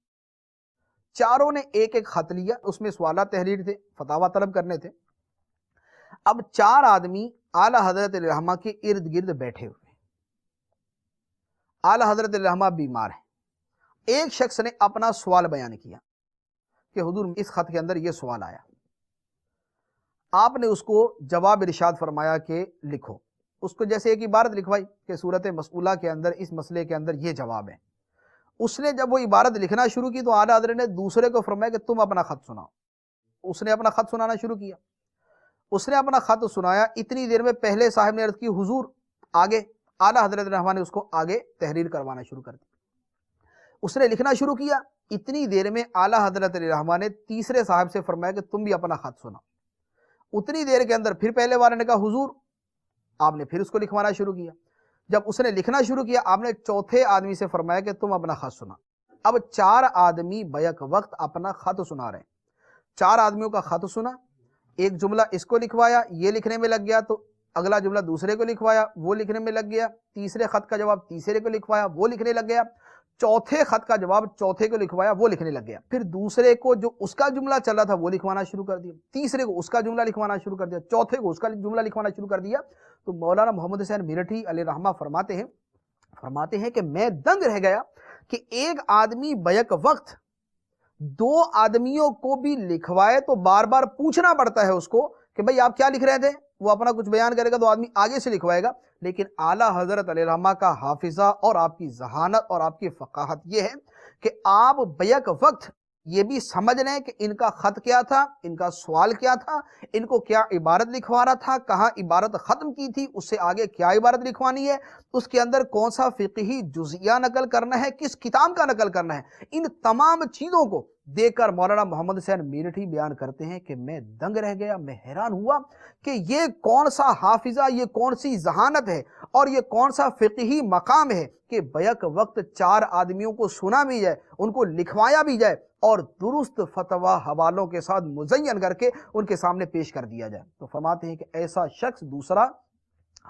چاروں نے ایک ایک خط لیا، اس میں سوالات تحریر تھے، فتاویٰ طلب کرنے تھے۔ اب 4 آدمی اعلیٰ حضرت رحمہ کے ارد گرد بیٹھے ہوئے، اعلیٰ حضرت رحمہ بیمار ہیں۔ ایک شخص نے اپنا سوال بیان کیا کہ حضور اس خط کے اندر یہ سوال آیا، آپ نے اس کو جواب ارشاد فرمایا کہ لکھو۔ اس کو جیسے ایک عبارت لکھوائی کہ صورت مسئولہ کے اندر اس مسئلے کے اندر یہ جواب ہے۔ اس نے جب وہ عبارت لکھنا شروع کی تو اعلیٰ حضرت نے دوسرے کو فرمایا کہ تم اپنا خط سناؤ۔ اس نے اپنا خط سنانا شروع کیا، اس نے اپنا خط سنایا۔ اتنی دیر میں پہلے صاحب نے عرض کی حضور آگے، اعلیٰ حضرت رحمہ نے اس کو آگے تحریر کروانا شروع کر دی۔ اس نے لکھنا شروع کیا، اتنی دیر میں اعلیٰ حضرت رحمہ نے تیسرے صاحب سے فرمایا کہ تم بھی اپنا خط سناؤ۔ اتنی دیر کے اندر پھر پہلے والے نے کہا حضور، آپ نے پھر اس کو لکھوانا شروع کیا۔ جب اس نے لکھنا شروع کیا آپ نے چوتھے آدمی سے فرمایا کہ تم اپنا خط سنا۔ اب 4 آدمی بیک وقت اپنا خط سنا رہے ہیں۔ 4 آدمیوں کا خط سنا، ایک جملہ اس کو لکھوایا، یہ لکھنے میں لگ گیا، تو اگلا جملہ دوسرے کو لکھوایا، وہ لکھنے میں لگ گیا، تیسرے خط کا جواب تیسرے کو لکھوایا، وہ لکھنے لگ گیا، چوتھے خط کا جواب چوتھے کو لکھوایا، وہ لکھنے لگ گیا۔ پھر دوسرے کو جو اس کا جملہ چل رہا تھا وہ لکھوانا شروع کر دیا، تیسرے کو اس کا جملہ لکھوانا شروع کر دیا، چوتھے کو اس کا جملہ لکھوانا شروع کر دیا۔ تو مولانا محمد حسین میرٹھی علیہ رحمہ فرماتے ہیں کہ میں دنگ رہ گیا کہ ایک آدمی بیک وقت 2 آدمیوں کو بھی لکھوائے تو بار بار پوچھنا پڑتا ہے اس کو کہ بھئی آپ کیا لکھ رہے تھے، وہ اپنا کچھ بیان کرے گا تو آدمی آگے سے لکھوائے گا، لیکن اعلیٰ حضرت علیہ الرحمہ کا حافظہ اور آپ کی ذہانت اور آپ کی فقاہت یہ ہے کہ آپ بیک وقت یہ بھی سمجھ لیں کہ ان کا خط کیا تھا، ان کا سوال کیا تھا، ان کو کیا عبارت لکھوانا تھا، کہاں عبارت ختم کی تھی، اس سے آگے کیا عبارت لکھوانی ہے، اس کے اندر کون سا فقہی جزیہ نقل کرنا ہے، کس کتاب کا نقل کرنا ہے۔ ان تمام چیزوں کو دیکھ کر مولانا محمد حسین میرٹھی بیان کرتے ہیں کہ میں دنگ رہ گیا، میں حیران ہوا کہ یہ کون سا حافظہ، یہ کون سی ذہانت ہے اور یہ کون سا فقہی مقام ہے کہ بیک وقت 4 آدمیوں کو سنا بھی جائے، ان کو لکھوایا بھی جائے اور درست فتویٰ حوالوں کے ساتھ مزین کر کے ان کے سامنے پیش کر دیا جائے۔ تو فرماتے ہیں کہ ایسا شخص دوسرا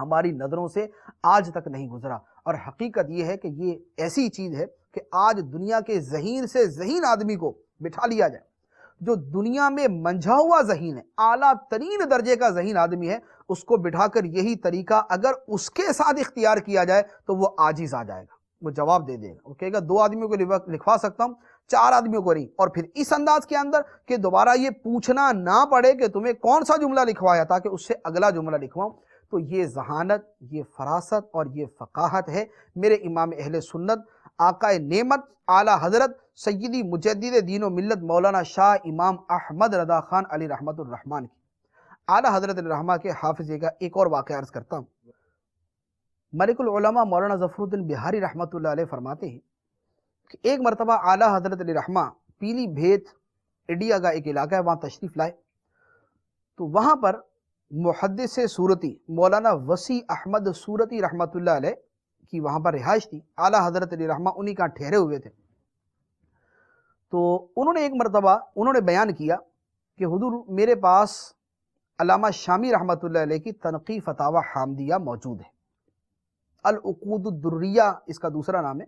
ہماری نظروں سے آج تک نہیں گزرا، اور حقیقت یہ ہے کہ یہ ایسی چیز ہے کہ آج دنیا کے ذہین سے ذہین آدمی کو بٹھا لیا جائے، جو دنیا میں منجھا ہوا ذہین ہے، اعلیٰ ترین درجے کا ذہین آدمی ہے، اس کو بٹھا کر یہی طریقہ اگر اس کے ساتھ اختیار کیا جائے تو وہ عاجز آ جائے گا، وہ جواب دے دے گا، وہ کہے گا 2 آدمیوں کو لکھوا سکتا ہوں، 4 آدمیوں کو نہیں، اور پھر اس انداز کے اندر کہ دوبارہ یہ پوچھنا نہ پڑے کہ تمہیں کون سا جملہ لکھوایا تاکہ اس سے اگلا جملہ لکھواؤں۔ تو یہ ذہانت، یہ فراست اور یہ فقاہت ہے میرے امام اہل سنت آقا نعمت اعلیٰ حضرت سیدی مجدد دین و ملت مولانا شاہ امام احمد رضا خان علی رحمت الرحمن کی۔ اعلیٰ حضرت علیہ رحمہ کے حافظے کا ایک اور واقعہ عرض کرتا ہوں۔ ملک العلماء مولانا ظفر الدین بہاری رحمۃ اللہ علیہ فرماتے ہیں کہ ایک مرتبہ اعلیٰ حضرت علیہ رحمہ پیلی بھیت انڈیا کا ایک علاقہ ہے، وہاں تشریف لائے، تو وہاں پر محدث سورتی مولانا وسیع احمد سورتی رحمۃ اللہ علیہ کی وہاں پر رہائش تھی، اعلیٰ حضرت علیہ رحمہ انہی کا ٹھہرے ہوئے تھے۔ تو انہوں نے ایک مرتبہ انہوں نے بیان کیا کہ حضور میرے پاس علامہ شامی رحمۃ اللہ علیہ کی تنقی فتاوی حامدیہ موجود ہے، العقود الدریہ اس کا دوسرا نام ہے،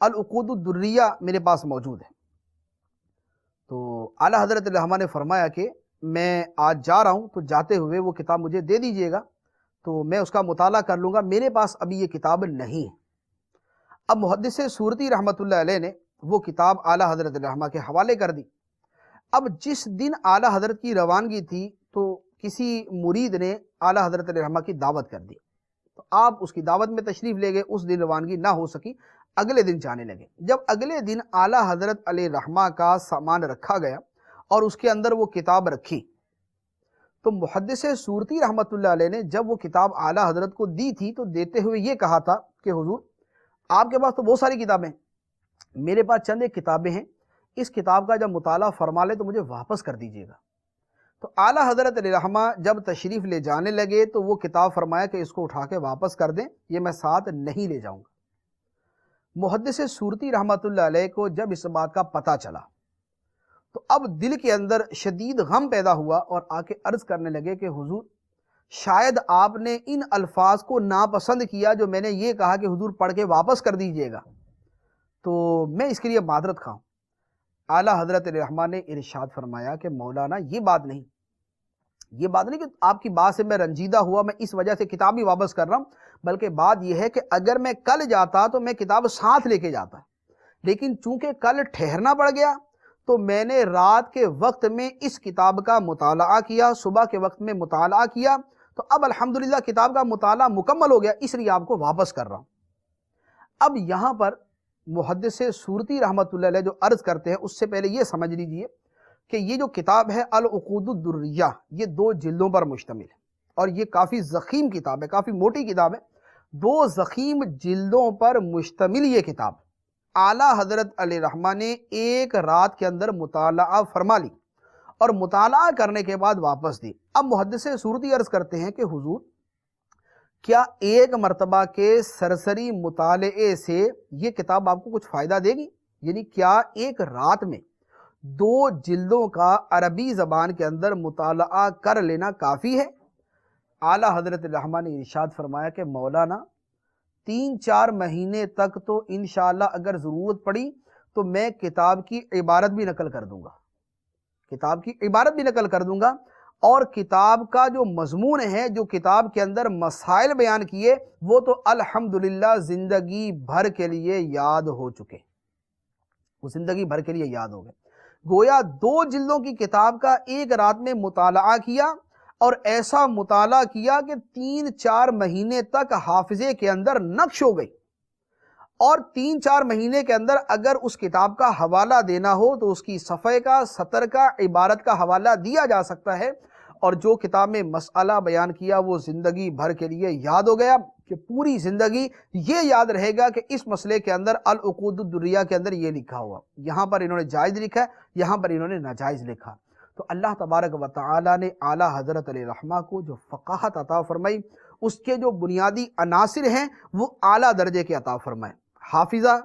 العقود الدریہ میرے پاس موجود ہے۔ تو اعلیٰ حضرت علیہ رحمہ نے فرمایا کہ میں آج جا رہا ہوں، تو جاتے ہوئے وہ کتاب مجھے دے دیجئے گا تو میں اس کا مطالعہ کر لوں گا، میرے پاس ابھی یہ کتاب نہیں ہے۔ اب محدث سورتی رحمۃ اللہ علیہ نے وہ کتاب اعلیٰ حضرت علیہ رحمہ کے حوالے کر دی۔ اب جس دن اعلیٰ حضرت کی روانگی تھی تو کسی مرید نے اعلیٰ حضرت علیہ رحمہ کی دعوت کر دی، تو آپ اس کی دعوت میں تشریف لے گئے، اس دن روانگی نہ ہو سکی، اگلے دن جانے لگے۔ جب اگلے دن اعلیٰ حضرت علیہ رحمہ کا سامان رکھا گیا اور اس کے اندر وہ کتاب رکھی، تو محدث سورتی رحمۃ اللہ علیہ نے جب وہ کتاب اعلیٰ حضرت کو دی تھی تو دیتے ہوئے یہ کہا تھا کہ حضور آپ کے پاس تو بہت ساری کتابیں ہیں، میرے پاس چند ایک کتابیں ہیں، اس کتاب کا جب مطالعہ فرما لے تو مجھے واپس کر دیجیے گا۔ تو اعلیٰ حضرت علیہ رحمہ جب تشریف لے جانے لگے تو وہ کتاب فرمایا کہ اس کو اٹھا کے واپس کر دیں، یہ میں ساتھ نہیں لے جاؤں گا۔ محدث سورتی رحمۃ اللہ علیہ کو جب اس بات کا پتہ چلا تو اب دل کے اندر شدید غم پیدا ہوا اور آ کے عرض کرنے لگے کہ حضور شاید آپ نے ان الفاظ کو ناپسند کیا جو میں نے یہ کہا کہ حضور پڑھ کے واپس کر دیجئے گا، تو میں اس کے لیے معذرت خواہ ہوں۔ اعلیٰ حضرت علیہ رحمہ نے ارشاد فرمایا کہ مولانا یہ بات نہیں کہ آپ کی بات سے میں رنجیدہ ہوا، میں اس وجہ سے کتاب ہی واپس کر رہا ہوں، بلکہ بات یہ ہے کہ اگر میں کل جاتا تو میں کتاب ساتھ لے کے جاتا، لیکن چونکہ کل ٹھہرنا پڑ گیا تو میں نے رات کے وقت میں اس کتاب کا مطالعہ کیا، صبح کے وقت میں مطالعہ کیا، تو اب الحمدللہ کتاب کا مطالعہ مکمل ہو گیا، اس لیے آپ کو واپس کر رہا ہوں۔ اب یہاں پر محدث سورتی رحمۃ اللہ علیہ جو عرض کرتے ہیں اس سے پہلے یہ سمجھ لیجئے کہ یہ جو کتاب ہے العقود الدریہ یہ 2 جلدوں پر مشتمل ہے، اور یہ کافی ضخیم کتاب ہے، کافی موٹی کتاب ہے، 2 ضخیم جلدوں پر مشتمل یہ کتاب اعلیٰ حضرت علیہ رحمہ نے ایک رات کے اندر مطالعہ فرما لی اور مطالعہ کرنے کے بعد واپس دی۔ اب محدث سورتی عرض کرتے ہیں کہ حضور کیا ایک مرتبہ کے سرسری مطالعے سے یہ کتاب آپ کو کچھ فائدہ دے گی؟ یعنی کیا ایک رات میں 2 جلدوں کا عربی زبان کے اندر مطالعہ کر لینا کافی ہے؟ اعلیٰ حضرت رحمہ نے ارشاد فرمایا کہ مولانا 3-4 مہینے تک تو انشاءاللہ اگر ضرورت پڑی تو میں کتاب کی عبارت بھی نقل کر دوں گا، اور کتاب کا جو مضمون ہے، جو کتاب کے اندر مسائل بیان کیے، وہ تو الحمدللہ زندگی بھر کے لیے یاد ہو چکے، وہ زندگی بھر کے لیے یاد ہو گئے۔ گویا 2 جلدوں کی کتاب کا ایک رات میں مطالعہ کیا اور ایسا مطالعہ کیا کہ 3-4 مہینے تک حافظے کے اندر نقش ہو گئی، اور 3-4 مہینے کے اندر اگر اس کتاب کا حوالہ دینا ہو تو اس کی صفحے کا، سطر کا، عبارت کا حوالہ دیا جا سکتا ہے، اور جو کتاب میں مسئلہ بیان کیا وہ زندگی بھر کے لیے یاد ہو گیا، کہ پوری زندگی یہ یاد رہے گا کہ اس مسئلے کے اندر العقود الدریہ کے اندر یہ لکھا ہوا، یہاں پر انہوں نے جائز لکھا ہے، یہاں پر انہوں نے ناجائز لکھا۔ تو اللہ تبارک و تعالی نے اعلیٰ حضرت علیہ رحمہ کو جو فقاہت عطا فرمائی، اس کے جو بنیادی عناصر ہیں وہ اعلیٰ درجے کے عطا فرمائے۔ حافظہ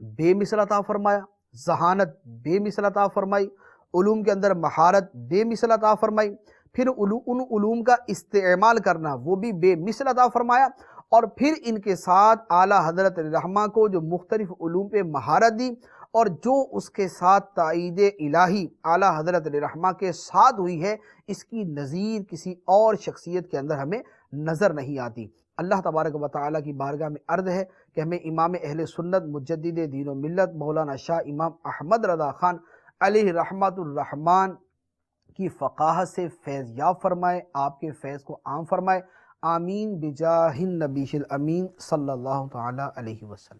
بے مثل عطا فرمایا، ذہانت بے مثل عطا فرمائی، علوم کے اندر مہارت بے مثل عطا فرمائی، پھر ان علوم کا استعمال کرنا وہ بھی بے مثل عطا فرمایا، اور پھر ان کے ساتھ اعلیٰ حضرت رحمہ کو جو مختلف علوم پہ مہارت دی، اور جو اس کے ساتھ تائید الہی اعلیٰ حضرت رحمہ کے ساتھ ہوئی ہے، اس کی نظیر کسی اور شخصیت کے اندر ہمیں نظر نہیں آتی۔ اللہ تبارک و تعالیٰ کی بارگاہ میں عرض ہے کہ ہمیں امام اہل سنت مجدد دین و ملت مولانا شاہ امام احمد رضا خان علیہ رحمت الرحمن کی فقاہت سے فیض یاب فرمائے، آپ کے فیض کو عام فرمائے، آمین بجاہ النبی الامین صلی اللہ تعالی علیہ وسلم۔